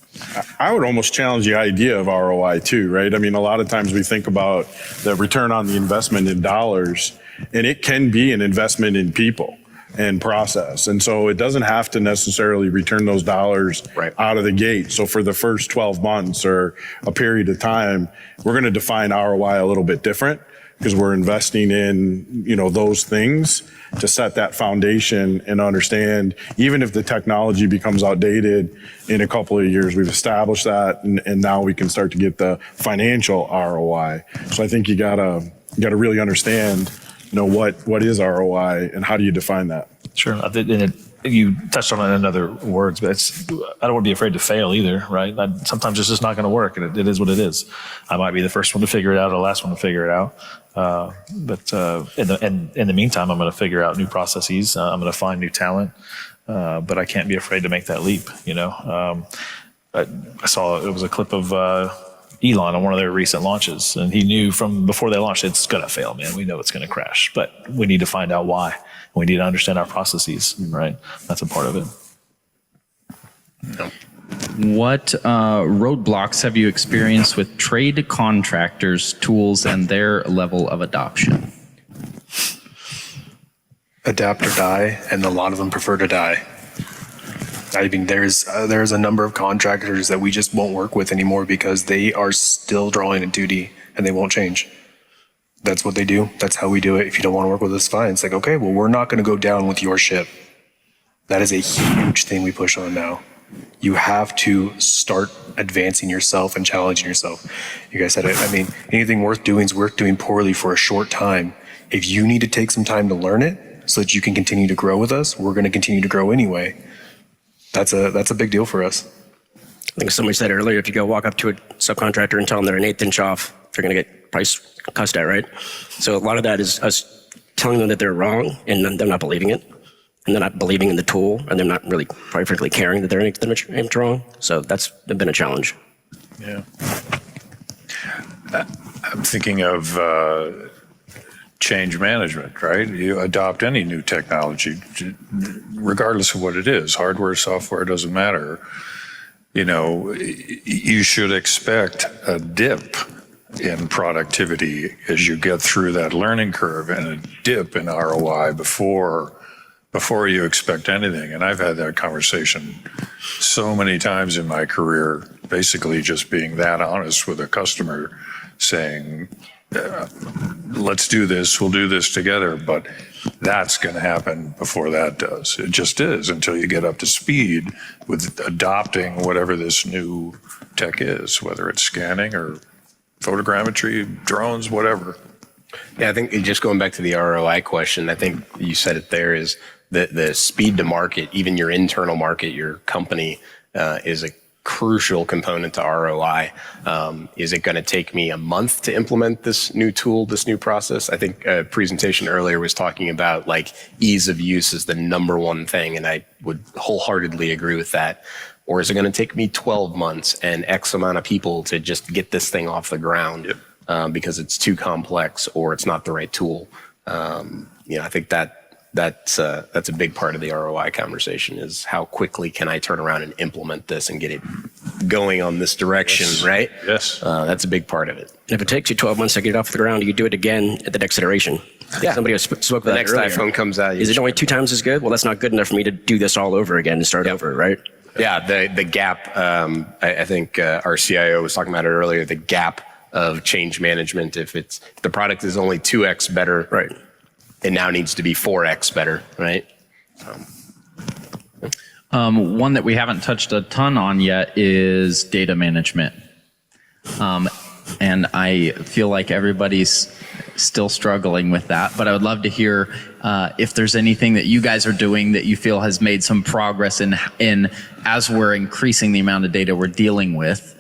Speaker 9: I would almost challenge the idea of ROI too, right? I mean, a lot of times we think about the return on the investment in dollars, and it can be an investment in people and process. And so it doesn't have to necessarily return those dollars out of the gate. So for the first 12 months or a period of time, we're going to define ROI a little bit different, because we're investing in, those things to set that foundation and understand, even if the technology becomes outdated in a couple of years, we've established that, and now we can start to get the financial ROI. So I think you gotta really understand, what is ROI and how do you define that?
Speaker 18: Sure. You touched on it in other words, but I don't want to be afraid to fail either, right? Sometimes it's just not going to work, and it is what it is. I might be the first one to figure it out or the last one to figure it out. But in the meantime, I'm going to figure out new processes. I'm going to find new talent, but I can't be afraid to make that leap. I saw it was a clip of Elon on one of their recent launches, and he knew from before they launched, it's going to fail, man. We know it's going to crash, but we need to find out why. We need to understand our processes, right? That's a part of it.
Speaker 21: What roadblocks have you experienced with trade contractors, tools, and their level of adoption?
Speaker 17: Adapt or die, and a lot of them prefer to die. I mean, there's a number of contractors that we just won't work with anymore because they are still drawing a 2D and they won't change. That's what they do. That's how we do it. If you don't want to work with us, fine. It's like, okay, well, we're not going to go down with your ship. That is a huge thing we push on now. You have to start advancing yourself and challenging yourself. You guys said it. I mean, anything worth doing is worth doing poorly for a short time. If you need to take some time to learn it so that you can continue to grow with us, we're going to continue to grow anyway. That's a big deal for us.
Speaker 16: I think somebody said earlier, if you go walk up to a subcontractor and tell them they're an 1/8 inch off, they're going to get price cussed at, right? So a lot of that is us telling them that they're wrong and they're not believing it. And they're not believing in the tool, and they're not really, quite frankly, caring that they're an 1/8 inch wrong. So that's been a challenge.
Speaker 20: Yeah. I'm thinking of change management, right? You adopt any new technology, regardless of what it is, hardware, software, doesn't matter. You should expect a dip in productivity as you get through that learning curve, and a dip in ROI before you expect anything. And I've had that conversation so many times in my career, basically just being that honest with a customer, saying, let's do this, we'll do this together, but that's going to happen before that does. It just is, until you get up to speed with adopting whatever this new tech is, whether it's scanning or photogrammetry, drones, whatever.
Speaker 19: Yeah, I think just going back to the ROI question, I think you said it there, is the speed to market, even your internal market, your company, is a crucial component to ROI. Is it going to take me a month to implement this new tool, this new process? I think a presentation earlier was talking about like ease of use is the number one thing, and I would wholeheartedly agree with that. Or is it going to take me 12 months and X amount of people to just get this thing off the ground because it's too complex or it's not the right tool? I think that's a big part of the ROI conversation is how quickly can I turn around and implement this and get it going on this direction, right?
Speaker 20: Yes.
Speaker 19: That's a big part of it.
Speaker 16: And if it takes you 12 months to get it off the ground, you do it again at the next iteration.
Speaker 19: Yeah.
Speaker 16: Somebody spoke about
Speaker 19: The
Speaker 16: that
Speaker 19: next
Speaker 16: earlier.
Speaker 19: iPhone comes out.
Speaker 16: Is it only 2 times as good? Well, that's not good enough for me to do this all over again and start over, right?
Speaker 19: Yeah, the gap, I think our CIO was talking about it earlier, the gap of change management. If the product is only 2x better,
Speaker 16: right,
Speaker 19: it now needs to be 4x better, right?
Speaker 21: One that we haven't touched a ton on yet is data management. And I feel like everybody's still struggling with that, but I would love to hear if there's anything that you guys are doing that you feel has made some progress in as we're increasing the amount of data we're dealing with.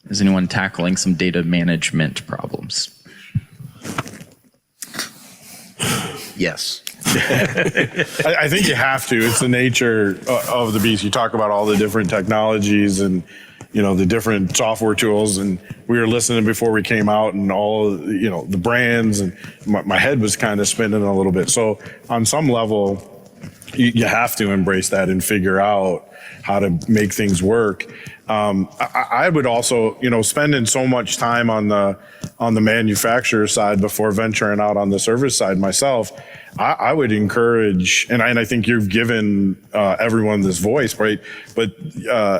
Speaker 21: Is anyone tackling some data management problems?
Speaker 19: Yes.
Speaker 9: I think you have to. It's the nature of the beast. You talk about all the different technologies and the different software tools, and we were listening before we came out, and all the brands, and my head was kind of spinning a little bit. So on some level, you have to embrace that and figure out how to make things work. I would also, spending so much time on the manufacturer side before venturing out on the service side myself, I would encourage, and I think you've given everyone this voice, right? But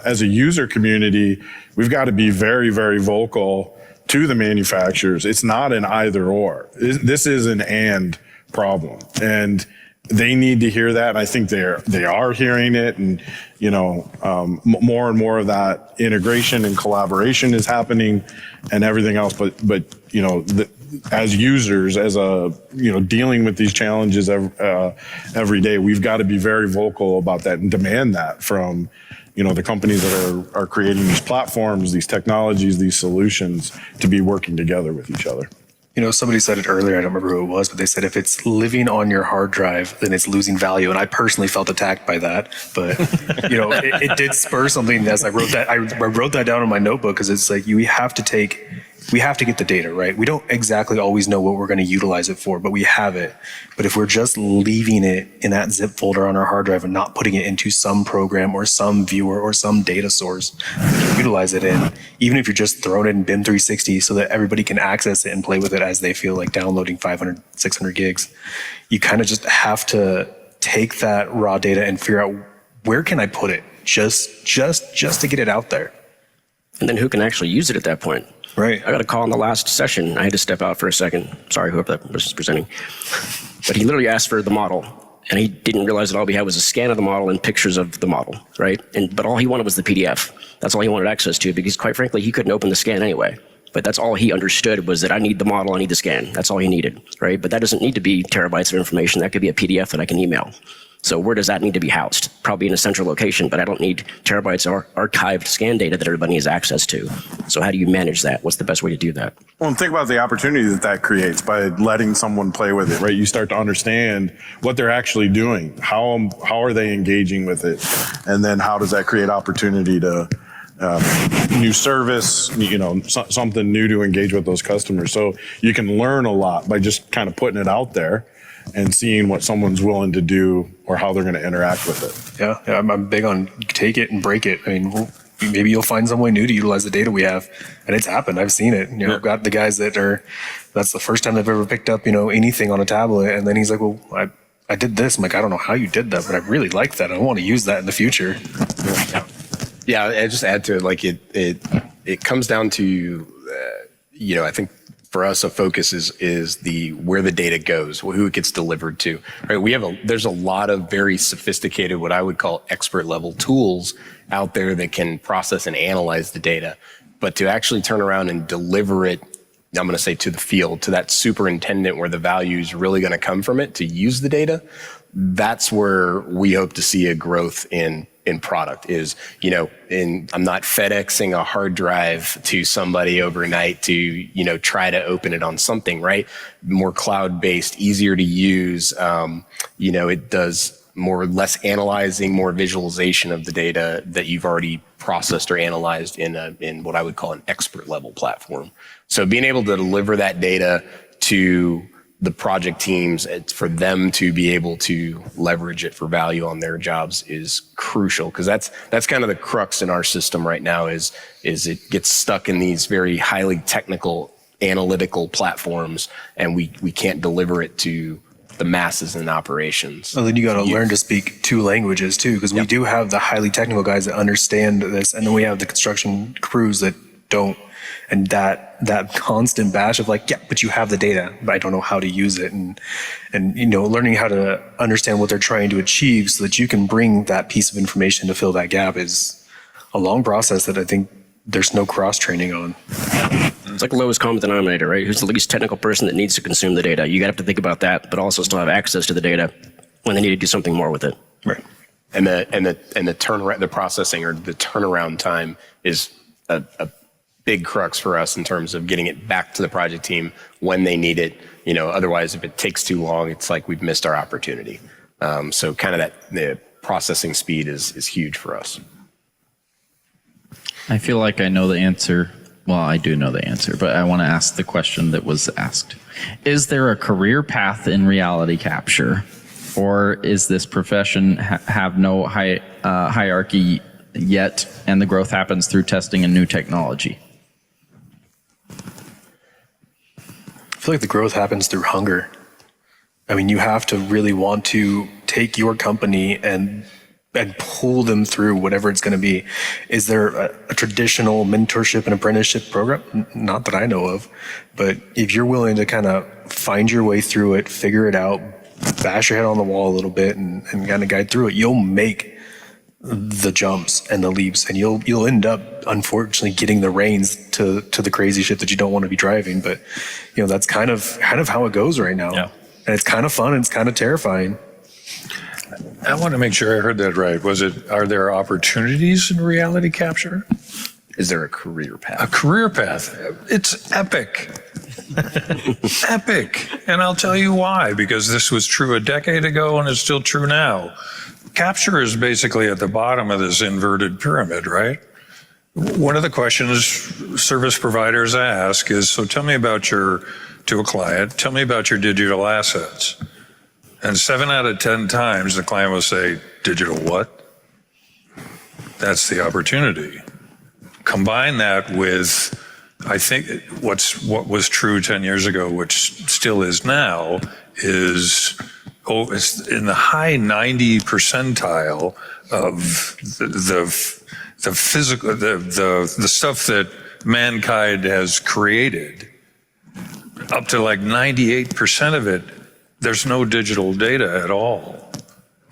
Speaker 9: as a user community, we've got to be very, very vocal to the manufacturers. It's not an either or. This is an and problem, and they need to hear that. I think they are hearing it, and more and more of that integration and collaboration is happening, and everything else. But as users, as dealing with these challenges every day, we've got to be very vocal about that and demand that from the companies that are creating these platforms, these technologies, these solutions, to be working together with each other.
Speaker 17: Somebody said it earlier, I don't remember who it was, but they said if it's living on your hard drive, then it's losing value. And I personally felt attacked by that. But, it did spur something as I wrote that. I wrote that down in my notebook because it's like we have to get the data, right? We don't exactly always know what we're going to utilize it for, but we have it. But if we're just leaving it in that zip folder on our hard drive and not putting it into some program or some viewer or some data source we can utilize it in, even if you're just throwing it in BIM 360 so that everybody can access it and play with it as they feel like downloading 500, 600 gigs, you kind of just have to take that raw data and figure out where can I put it just to get it out there.
Speaker 16: And then who can actually use it at that point?
Speaker 17: Right.
Speaker 16: I got a call in the last session. I had to step out for a second. Sorry, whoever that was presenting. But he literally asked for the model, and he didn't realize that all we had was a scan of the model and pictures of the model, right? But all he wanted was the PDF. That's all he wanted access to, because quite frankly, he couldn't open the scan anyway. But that's all he understood was that I need the model, I need the scan. That's all he needed, right? But that doesn't need to be terabytes of information. That could be a PDF that I can email. So where does that need to be housed? Probably in a central location, but I don't need terabytes of archived scan data that everybody has access to. So how do you manage that? What's the best way to do that?
Speaker 9: Well, and think about the opportunity that creates by letting someone play with it, right? You start to understand what they're actually doing. How are they engaging with it? And then how does that create opportunity to new service, something new to engage with those customers. So you can learn a lot by just kind of putting it out there and seeing what someone's willing to do or how they're going to interact with it.
Speaker 17: Yeah, I'm big on take it and break it. I mean, maybe you'll find some way new to utilize the data we have, and it's happened. I've seen it. I've got the guys that's the first time they've ever picked up, anything on a tablet, and then he's like, well, I did this. I'm like, I don't know how you did that, but I really like that. I want to use that in the future.
Speaker 19: Yeah, I just add to it, like it comes down to, I think for us, a focus is where the data goes, who it gets delivered to. Right? There's a lot of very sophisticated, what I would call expert level tools out there that can process and analyze the data, but to actually turn around and deliver it, I'm going to say to the field, to that superintendent where the value is really going to come from it, to use the data. That's where we hope to see a growth in in product is, I'm not FedExing a hard drive to somebody overnight to, try to open it on something, right? More cloud-based, easier to use. It does less analyzing, more visualization of the data that you've already processed or analyzed in what I would call an expert level platform. So being able to deliver that data to the project teams, for them to be able to leverage it for value on their jobs is crucial, because that's kind of the crux in our system right now is it gets stuck in these very highly technical analytical platforms, and we can't deliver it to the masses in operations.
Speaker 17: Well, then you got to learn to speak two languages too, because we do have the highly technical guys that understand this, and then we have the construction crews that don't. And that constant bash of like, yeah, but you have the data, but I don't know how to use it, and learning how to understand what they're trying to achieve so that you can bring that piece of information to fill that gap is a long process that I think there's no cross training on.
Speaker 16: It's like lowest common denominator, right? Who's the least technical person that needs to consume the data? You got to have to think about that, but also still have access to the data when they need to do something more with it.
Speaker 19: Right. And the turnaround, the processing or the turnaround time is a big crux for us in terms of getting it back to the project team when they need it. Otherwise, if it takes too long, it's like we've missed our opportunity. So kind of the processing speed is huge for us.
Speaker 21: I feel like I know the answer. Well, I do know the answer, but I want to ask the question that was asked. Is there a career path in reality capture, or is this profession have no hierarchy yet, and the growth happens through testing and new technology?
Speaker 17: I feel like the growth happens through hunger. I mean, you have to really want to take your company and pull them through whatever it's going to be. Is there a traditional mentorship and apprenticeship program? Not that I know of, but if you're willing to kind of find your way through it, figure it out, bash your head on the wall a little bit and kind of guide through it, you'll make the jumps and the leaps, and you'll end up unfortunately getting the reins to the crazy shit that you don't want to be driving. But that's kind of how it goes right now.
Speaker 20: Yeah.
Speaker 17: And it's kind of fun and it's kind of terrifying.
Speaker 20: I want to make sure I heard that right. Are there opportunities in reality capture?
Speaker 19: Is there a career path?
Speaker 20: A career path. It's epic. Epic. And I'll tell you why, because this was true a decade ago and it's still true now. Capture is basically at the bottom of this inverted pyramid, right? One of the questions service providers ask is, so tell me about to a client, tell me about your digital assets. And 7 out of 10 times the client will say, digital what? That's the opportunity. Combine that with, I think what was true 10 years ago, which still is now, is it's in the high 90 percentile of the physical, the stuff that mankind has created. Up to like 98% of it, there's no digital data at all.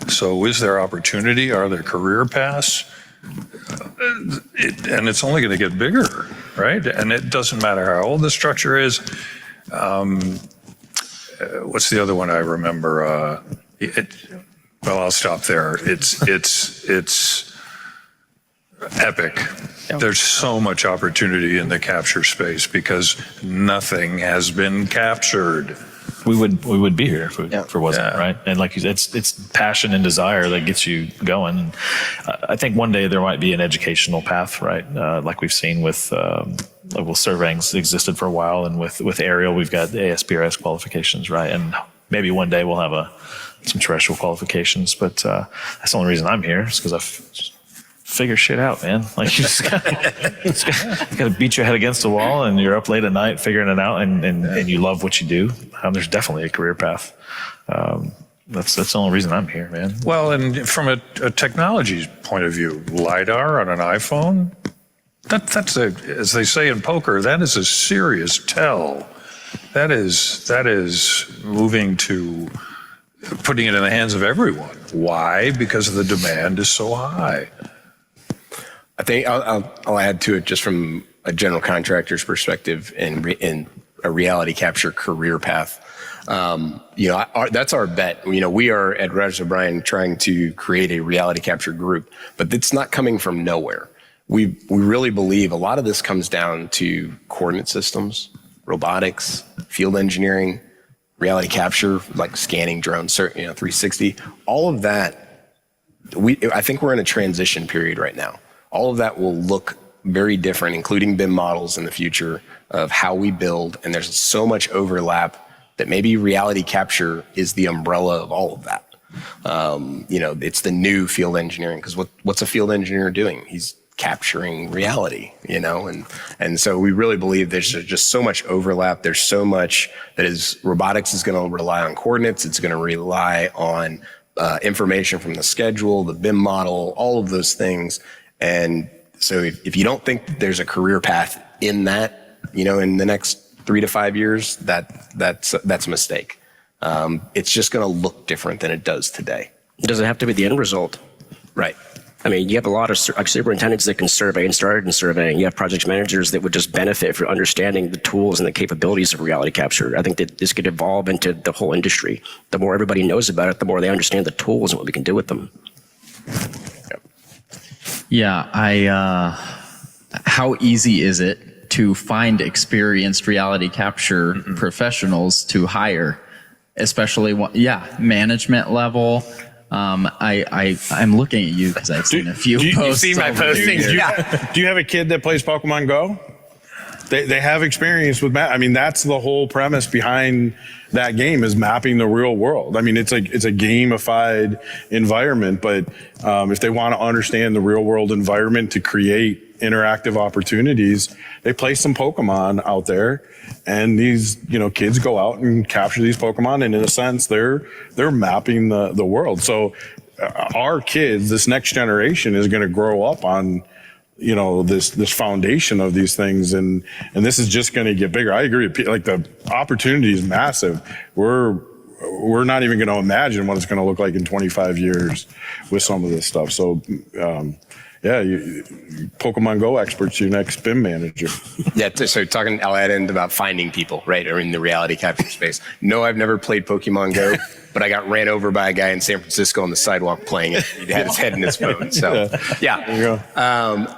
Speaker 20: So is there opportunity? Are there career paths? And it's only going to get bigger, right? And it doesn't matter how old the structure is. What's the other one I remember? Well, I'll stop there. It's epic.
Speaker 21: Yep.
Speaker 20: There's so much opportunity in the capture space because nothing has been captured.
Speaker 18: We would be here if it wasn't, right? And like you said, it's passion and desire that gets you going. And I think one day there might be an educational path, right? Like we've seen with surveying's existed for a while, and with aerial we've got ASPRS qualifications, right? And maybe one day we'll have some terrestrial qualifications, but that's the only reason I'm here is because I've figure shit out, man. Like you just gotta beat your head against the wall, and you're up late at night figuring it out, and you love what you do. There's definitely a career path. That's the only reason I'm here, man.
Speaker 20: Well, and from a technology point of view, LiDAR on an iPhone, that's as they say in poker, that is a serious tell. That is moving to putting it in the hands of everyone. Why? Because the demand is so high.
Speaker 19: I think I'll add to it just from a general contractor's perspective and a reality capture career path. That's our bet. We are at Rogers O'Brien trying to create a reality capture group, but it's not coming from nowhere. We really believe a lot of this comes down to coordinate systems, robotics, field engineering, reality capture, like scanning drones, 360, all of that. I think we're in a transition period right now. All of that will look very different, including BIM models in the future of how we build. And there's so much overlap that maybe reality capture is the umbrella of all of that. It's the new field engineering, because what's a field engineer doing? He's capturing reality, and so we really believe there's just so much overlap. There's so much that robotics is going to rely on coordinates. It's going to rely on information from the schedule, the BIM model, all of those things. And so if you don't think that there's a career path in that, in the next 3 to 5 years, that's a mistake. It's just going to look different than it does today.
Speaker 16: Does it have to be the end result?
Speaker 19: Right.
Speaker 16: I mean, you have a lot of superintendents that can survey and started in surveying. You have project managers that would just benefit from understanding the tools and the capabilities of reality capture. I think that this could evolve into the whole industry. The more everybody knows about it, the more they understand the tools and what we can do with them.
Speaker 21: Yeah, how easy is it to find experienced reality capture professionals to hire, especially management level? I'm looking at you because I've seen a few posts.
Speaker 19: You see my postings?
Speaker 9: Do you have a kid that plays Pokemon Go? They have experience with map. I mean, that's the whole premise behind that game, is mapping the real world. I mean, it's a gamified environment, but if they want to understand the real world environment to create interactive opportunities, they play some Pokemon out there, and these kids go out and capture these Pokemon, and in a sense they're mapping the world. So our kids, this next generation, is going to grow up on this foundation of these things, and this is just going to get bigger. I agree. Like, the opportunity is massive. We're not even going to imagine what it's going to look like in 25 years with some of this stuff. So Pokemon Go experts, your next BIM manager.
Speaker 19: So I'll add in about finding people, right, or in the reality capture space. No, I've never played Pokemon Go, but I got ran over by a guy in San Francisco on the sidewalk playing it. He had his head in his phone. So,
Speaker 9: There you go.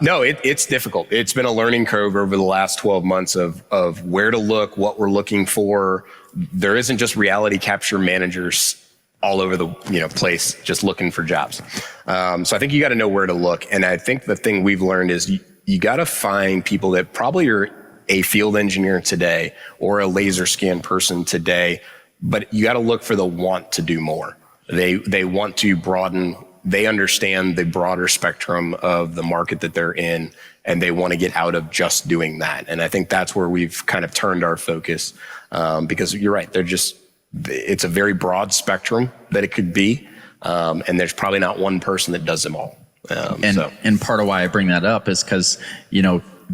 Speaker 19: No, it's difficult. It's been a learning curve over the last 12 months of where to look, what we're looking for. There isn't just reality capture managers all over the place just looking for jobs. So I think you got to know where to look. And I think the thing we've learned is you got to find people that probably are a field engineer today or a laser scan person today, but you got to look for the want to do more. They want to broaden. They understand the broader spectrum of the market that they're in, and they want to get out of just doing that. And I think that's where we've kind of turned our focus, because you're right. It's a very broad spectrum that it could be, and there's probably not one person that does them all.
Speaker 21: And part of why I bring that up is because,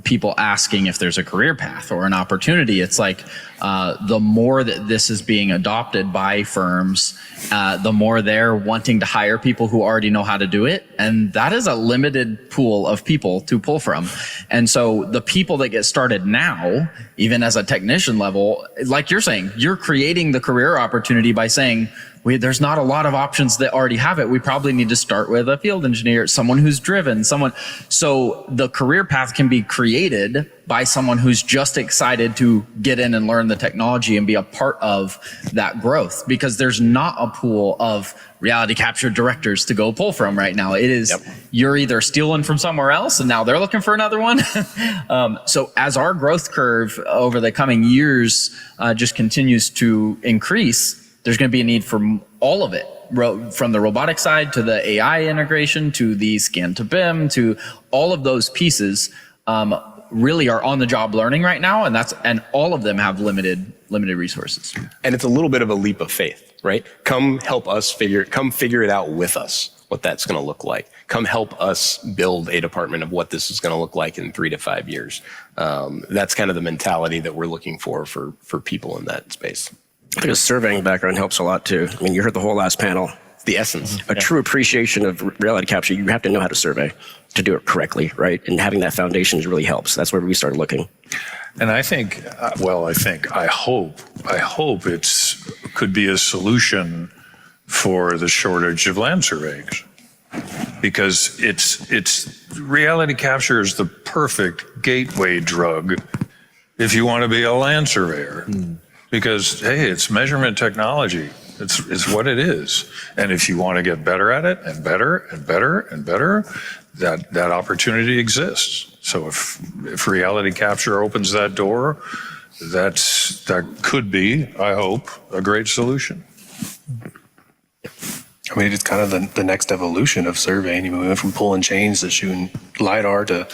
Speaker 21: people asking if there's a career path or an opportunity. It's like the more that this is being adopted by firms, the more they're wanting to hire people who already know how to do it. And that is a limited pool of people to pull from. And so the people that get started now, even as a technician level, like you're saying, you're creating the career opportunity by saying, there's not a lot of options that already have it. We probably need to start with a field engineer, someone who's driven, so the career path can be created by someone who's just excited to get in and learn the technology and be a part of that growth, because there's not a pool of reality capture directors to go pull from right now. It is, you're either stealing from somewhere else and now they're looking for another one. So as our growth curve over the coming years just continues to increase, there's going to be a need for all of it, from the robotic side to the AI integration to the scan to BIM to all of those pieces. Really are on the job learning right now, and all of them have limited resources.
Speaker 19: And it's a little bit of a leap of faith, right? Come figure it out with us, what that's going to look like. Come help us build a department of what this is going to look like in 3 to 5 years. That's kind of the mentality that we're looking for people in that space.
Speaker 16: I think a surveying background helps a lot too. I mean, you heard the whole last panel. It's the essence. A true appreciation of reality capture, you have to know how to survey to do it correctly, right? And having that foundation really helps. That's where we started looking.
Speaker 20: And I think, I hope it's could be a solution for the shortage of land surveyors, because it's reality capture is the perfect gateway drug if you want to be a land surveyor, because hey, it's measurement technology. It's what it is. And if you want to get better at it and better and better and better, that opportunity exists. So if reality capture opens that door, that could be, I hope, a great solution.
Speaker 17: I mean, it's kind of the next evolution of surveying. We went from pulling chains to shooting LiDAR to,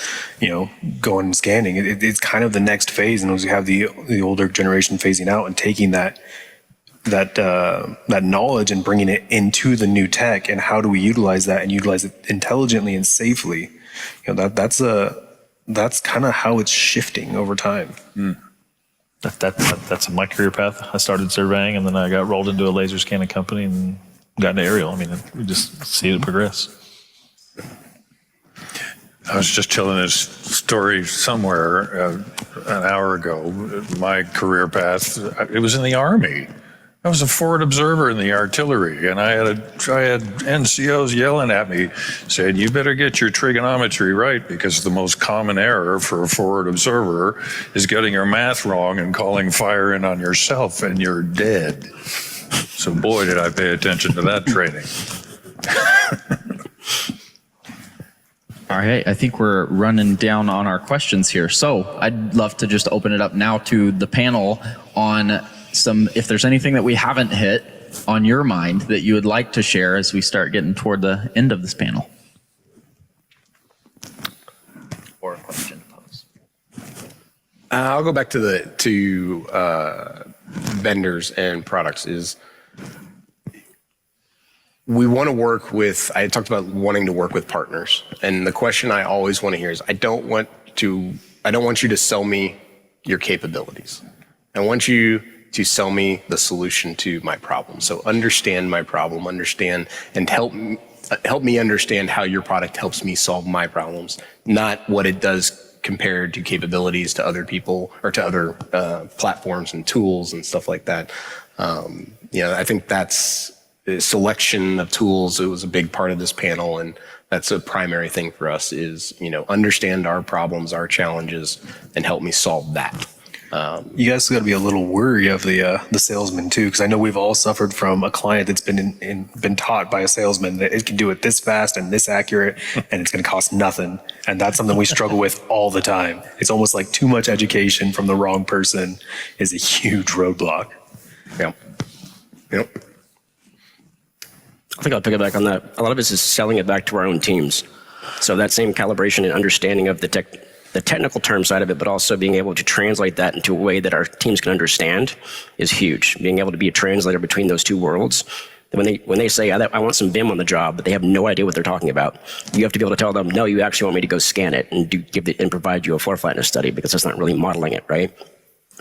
Speaker 17: going and scanning. It's kind of the next phase. And as we have the older generation phasing out and taking that knowledge and bringing it into the new tech, and how do we utilize that and utilize it intelligently and safely? That's kind of how it's shifting over time.
Speaker 18: That's my career path. I started surveying, and then I got rolled into a laser scanning company and got into aerial. I mean, we just see it progress.
Speaker 20: I was just telling this story somewhere an hour ago. My career path, it was in the Army. I was a forward observer in the artillery, and I had NCOs yelling at me saying, you better get your trigonometry right, because the most common error for a forward observer is getting your math wrong and calling fire in on yourself, and you're dead. So boy, did I pay attention to that training.
Speaker 21: All right, I think we're running down on our questions here. So I'd love to just open it up now to the panel on if there's anything that we haven't hit on your mind that you would like to share as we start getting toward the end of this panel.
Speaker 19: Or a question posed. I'll go back to vendors and products. We want to work with, I talked about wanting to work with partners. And the question I always want to hear is, I don't want you to sell me your capabilities. I want you to sell me the solution to my problem. So understand my problem, understand, and help me understand how your product helps me solve my problems, not what it does compared to capabilities to other people or to other platforms and tools and stuff like that. I think that's the selection of tools. It was a big part of this panel, and that's a primary thing for us is, understand our problems, our challenges, and help me solve that.
Speaker 17: You guys got to be a little wary of the salesman too, because I know we've all suffered from a client that's been taught by a salesman that it can do it this fast and this accurate, and it's going to cost nothing. And that's something we struggle with all the time. It's almost like too much education from the wrong person is a huge roadblock.
Speaker 16: Yeah. Yep. I think I'll pick it back on that. A lot of this is selling it back to our own teams. So that same calibration and understanding of the technical term side of it, but also being able to translate that into a way that our teams can understand is huge. Being able to be a translator between those two worlds. When they say, I want some BIM on the job, but they have no idea what they're talking about, you have to be able to tell them, no, you actually want me to go scan it and provide you a floor flatness study, because that's not really modeling it, right?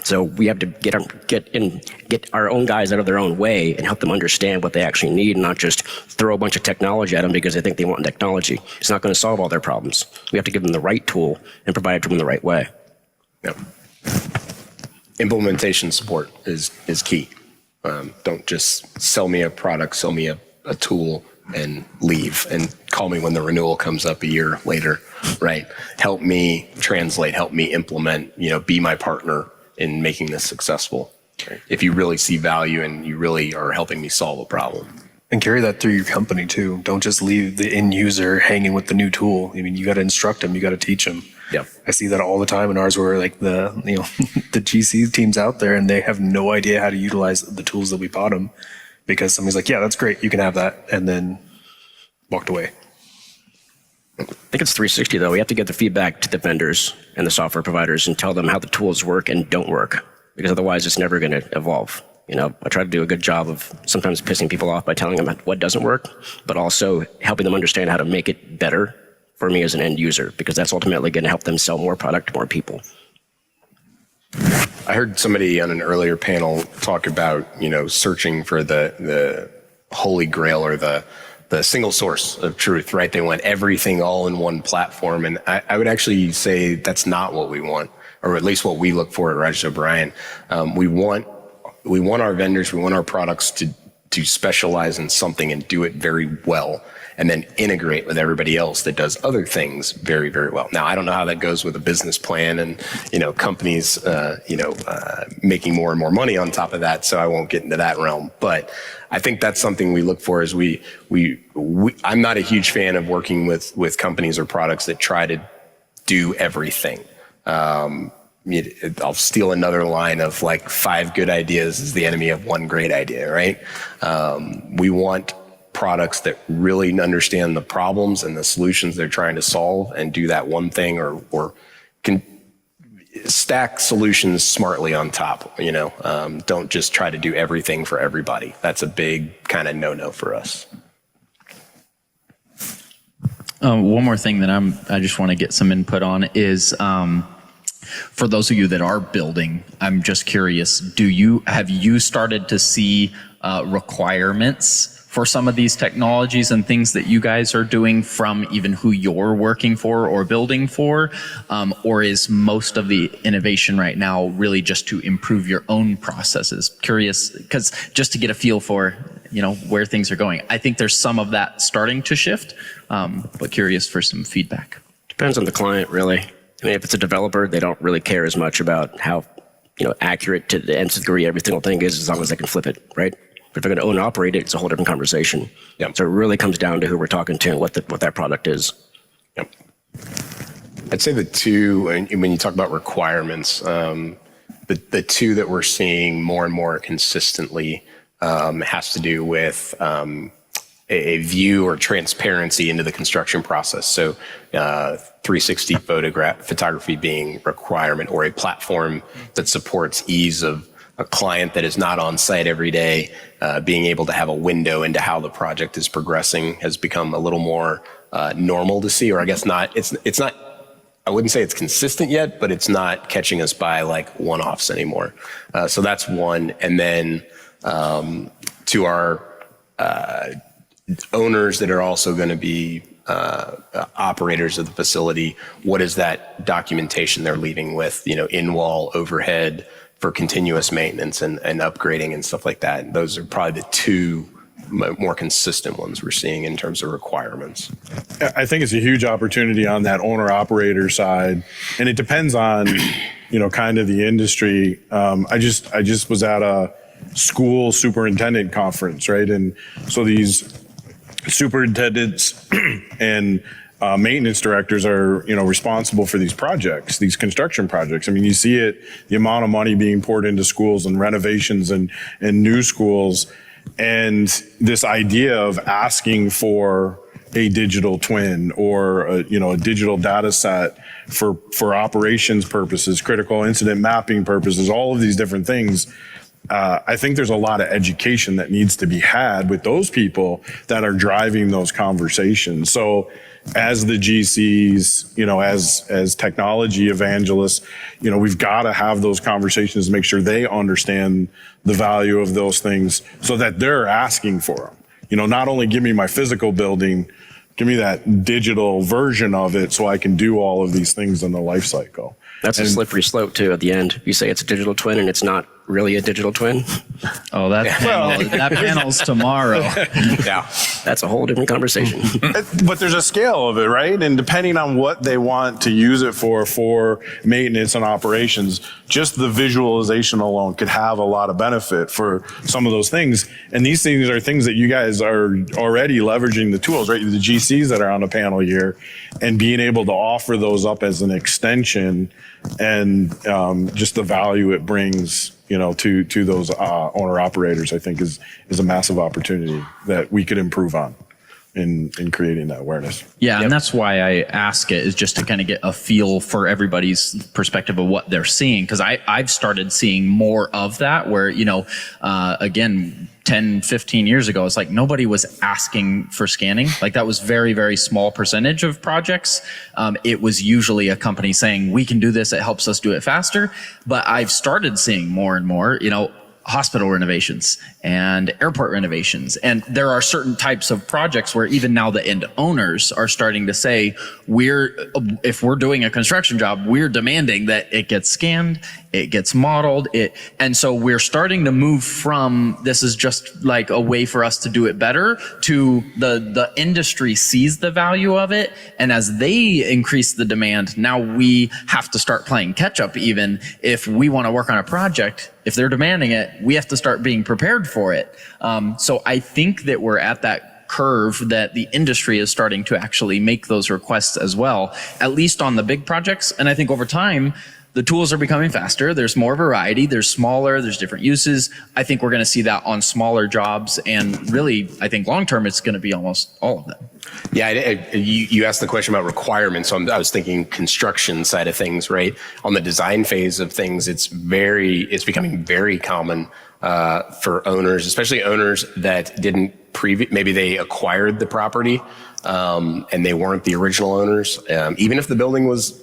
Speaker 16: So we have to get our own guys out of their own way and help them understand what they actually need, and not just throw a bunch of technology at them because they think they want technology. It's not going to solve all their problems. We have to give them the right tool and provide it to them the right way.
Speaker 19: Yep. Implementation support is key. Don't just sell me a product, sell me a tool and leave and call me when the renewal comes up a year later, right? Help me translate, help me implement, be my partner in making this successful. Right? If you really see value and you really are helping me solve a problem.
Speaker 17: And carry that through your company too. Don't just leave the end user hanging with the new tool. I mean, you got to instruct them, you got to teach them.
Speaker 19: Yep.
Speaker 17: I see that all the time in ours, where like the GC teams out there, and they have no idea how to utilize the tools that we bought them, because somebody's like, yeah, that's great, you can have that, and then walked away.
Speaker 16: I think it's 360 though. We have to get the feedback to the vendors and the software providers and tell them how the tools work and don't work, because otherwise it's never going to evolve. I try to do a good job of sometimes pissing people off by telling them what doesn't work, but also helping them understand how to make it better for me as an end user, because that's ultimately going to help them sell more product to more people.
Speaker 19: I heard somebody on an earlier panel talk about, searching for the holy grail or the single source of truth, right? They want everything all in one platform. And I would actually say that's not what we want, or at least what we look for at Rogers O'Brien. We want our vendors, we want our products to specialize in something and do it very well, and then integrate with everybody else that does other things very, very well. Now, I don't know how that goes with a business plan and, companies, making more and more money on top of that. So I won't get into that realm, but I think that's something we look for. Is I'm not a huge fan of working with companies or products that try to do everything. I'll steal another line of like 5 good ideas is the enemy of 1 great idea, right? We want products that really understand the problems and the solutions they're trying to solve and do that one thing, or can stack solutions smartly on top, don't just try to do everything for everybody. That's a big kind of no-no for us.
Speaker 21: One more thing that I just want to get some input on is, for those of you that are building, I'm just curious, have you started to see requirements for some of these technologies and things that you guys are doing from even who you're working for or building for? Or is most of the innovation right now really just to improve your own processes? Curious, because just to get a feel for, where things are going. I think there's some of that starting to shift, but curious for some feedback.
Speaker 16: Depends on the client, really. I mean, if it's a developer, they don't really care as much about how, accurate to the nth degree every single thing is, as long as they can flip it, right? But if they're going to own and operate it, it's a whole different conversation.
Speaker 19: Yeah.
Speaker 16: So it really comes down to who we're talking to and what that product is.
Speaker 19: Yep. I'd say the two, and when you talk about requirements, the two that we're seeing more and more consistently has to do with a view or transparency into the construction process. So 360 photography being requirement, or a platform that supports ease of a client that is not on site every day, being able to have a window into how the project is progressing has become a little more normal to see, or I guess not. It's not, I wouldn't say it's consistent yet, but it's not catching us by like one-offs anymore. So that's one. And then to our owners that are also going to be operators of the facility, what is that documentation they're leaving with, in-wall overhead for continuous maintenance and upgrading and stuff like that. And those are probably the two more consistent ones we're seeing in terms of requirements.
Speaker 9: I think it's a huge opportunity on that owner-operator side, and it depends on, kind of the industry. I just was at a school superintendent conference, right? And so these superintendents and maintenance directors are, responsible for these projects, these construction projects. I mean, you see it, the amount of money being poured into schools and renovations and new schools, and this idea of asking for a digital twin or a digital data set for operations purposes, critical incident mapping purposes, all of these different things. I think there's a lot of education that needs to be had with those people that are driving those conversations. So as the GCs, as technology evangelists, we've got to have those conversations to make sure they understand the value of those things so that they're asking for them. Not only give me my physical building, give me that digital version of it so I can do all of these things in the life cycle.
Speaker 16: That's a slippery slope too at the end. You say it's a digital twin and it's not really a digital twin.
Speaker 21: Oh, that panel's tomorrow.
Speaker 16: Yeah, that's a whole different conversation.
Speaker 9: But there's a scale of it, right? And depending on what they want to use it for maintenance and operations, just the visualization alone could have a lot of benefit for some of those things. And these things are things that you guys are already leveraging the tools, right? The GCs that are on the panel here, and being able to offer those up as an extension and just the value it brings, to those owner operators, I think is a massive opportunity that we could improve on in creating that awareness.
Speaker 21: Yeah, and that's why I ask it, is just to kind of get a feel for everybody's perspective of what they're seeing, because I've started seeing more of that where, again, 10, 15 years ago, it's like nobody was asking for scanning. Like that was very, very small percentage of projects. It was usually a company saying, we can do this, it helps us do it faster. But I've started seeing more and more, hospital renovations and airport renovations. And there are certain types of projects where even now the end owners are starting to say, if we're doing a construction job, we're demanding that it gets scanned, it gets modeled, and so we're starting to move from this is just like a way for us to do it better to the industry sees the value of it. And as they increase the demand, now we have to start playing catch up. Even if we want to work on a project, if they're demanding it, we have to start being prepared for it. So I think that we're at that curve that the industry is starting to actually make those requests as well, at least on the big projects. And I think over time, the tools are becoming faster. There's more variety. There's smaller. There's different uses. I think we're going to see that on smaller jobs. And really, I think long term, it's going to be almost all of them.
Speaker 19: Yeah, you asked the question about requirements. So I was thinking construction side of things, right? On the design phase of things, it's becoming very common for owners, especially owners that didn't maybe they acquired the property and they weren't the original owners. Even if the building was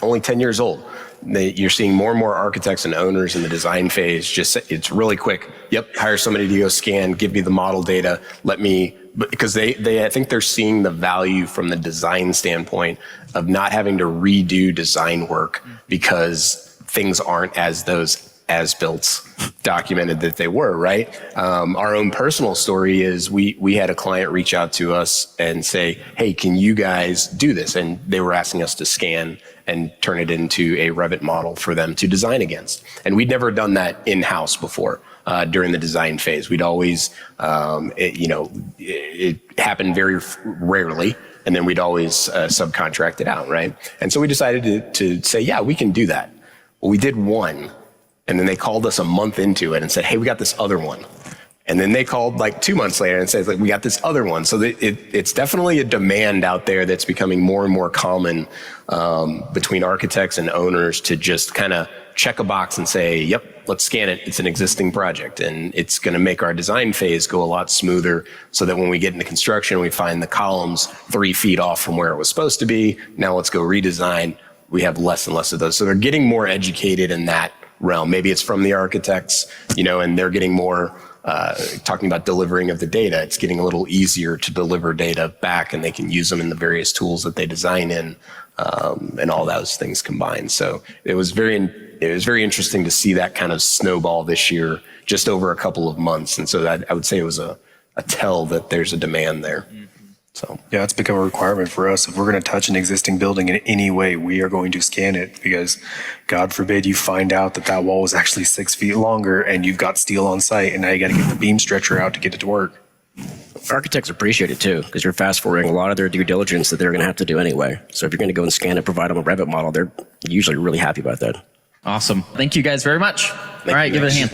Speaker 19: only 10 years old, you're seeing more and more architects and owners in the design phase. It's really quick. Yep, hire somebody to go scan, give me the model data, because I think they're seeing the value from the design standpoint of not having to redo design work because things aren't as those as-built documented that they were, right? Our own personal story is we had a client reach out to us and say, hey, can you guys do this? And they were asking us to scan and turn it into a Revit model for them to design against. And we'd never done that in-house before during the design phase. We'd always, it happened very rarely, and then we'd always subcontract it out, right? And so we decided to say, yeah, we can do that. Well, we did one. And then they called us a month into it and said, hey, we got this other one. And then they called like 2 months later and said, like, we got this other one. So it's definitely a demand out there that's becoming more and more common between architects and owners to just kind of check a box and say, yep, let's scan it. It's an existing project. And it's going to make our design phase go a lot smoother so that when we get into construction, we find the columns 3 feet off from where it was supposed to be. Now let's go redesign. We have less and less of those. So they're getting more educated in that realm. Maybe it's from the architects, and they're getting more talking about delivering of the data. It's getting a little easier to deliver data back, and they can use them in the various tools that they design in, and all those things combined. So it was very interesting to see that kind of snowball this year, just over a couple of months. And so that I would say it was a tell that there's a demand there. So
Speaker 17: yeah, it's become a requirement for us. If we're going to touch an existing building in any way, we are going to scan it, because God forbid you find out that wall was actually 6 feet longer and you've got steel on site and now you got to get the beam stretcher out to get it to work.
Speaker 16: Architects appreciate it too, because you're fast forwarding a lot of their due diligence that they're going to have to do anyway. So if you're going to go and scan it, provide them a Revit model, they're usually really happy about that.
Speaker 21: Awesome. Thank you guys very much. All right, give it a hand.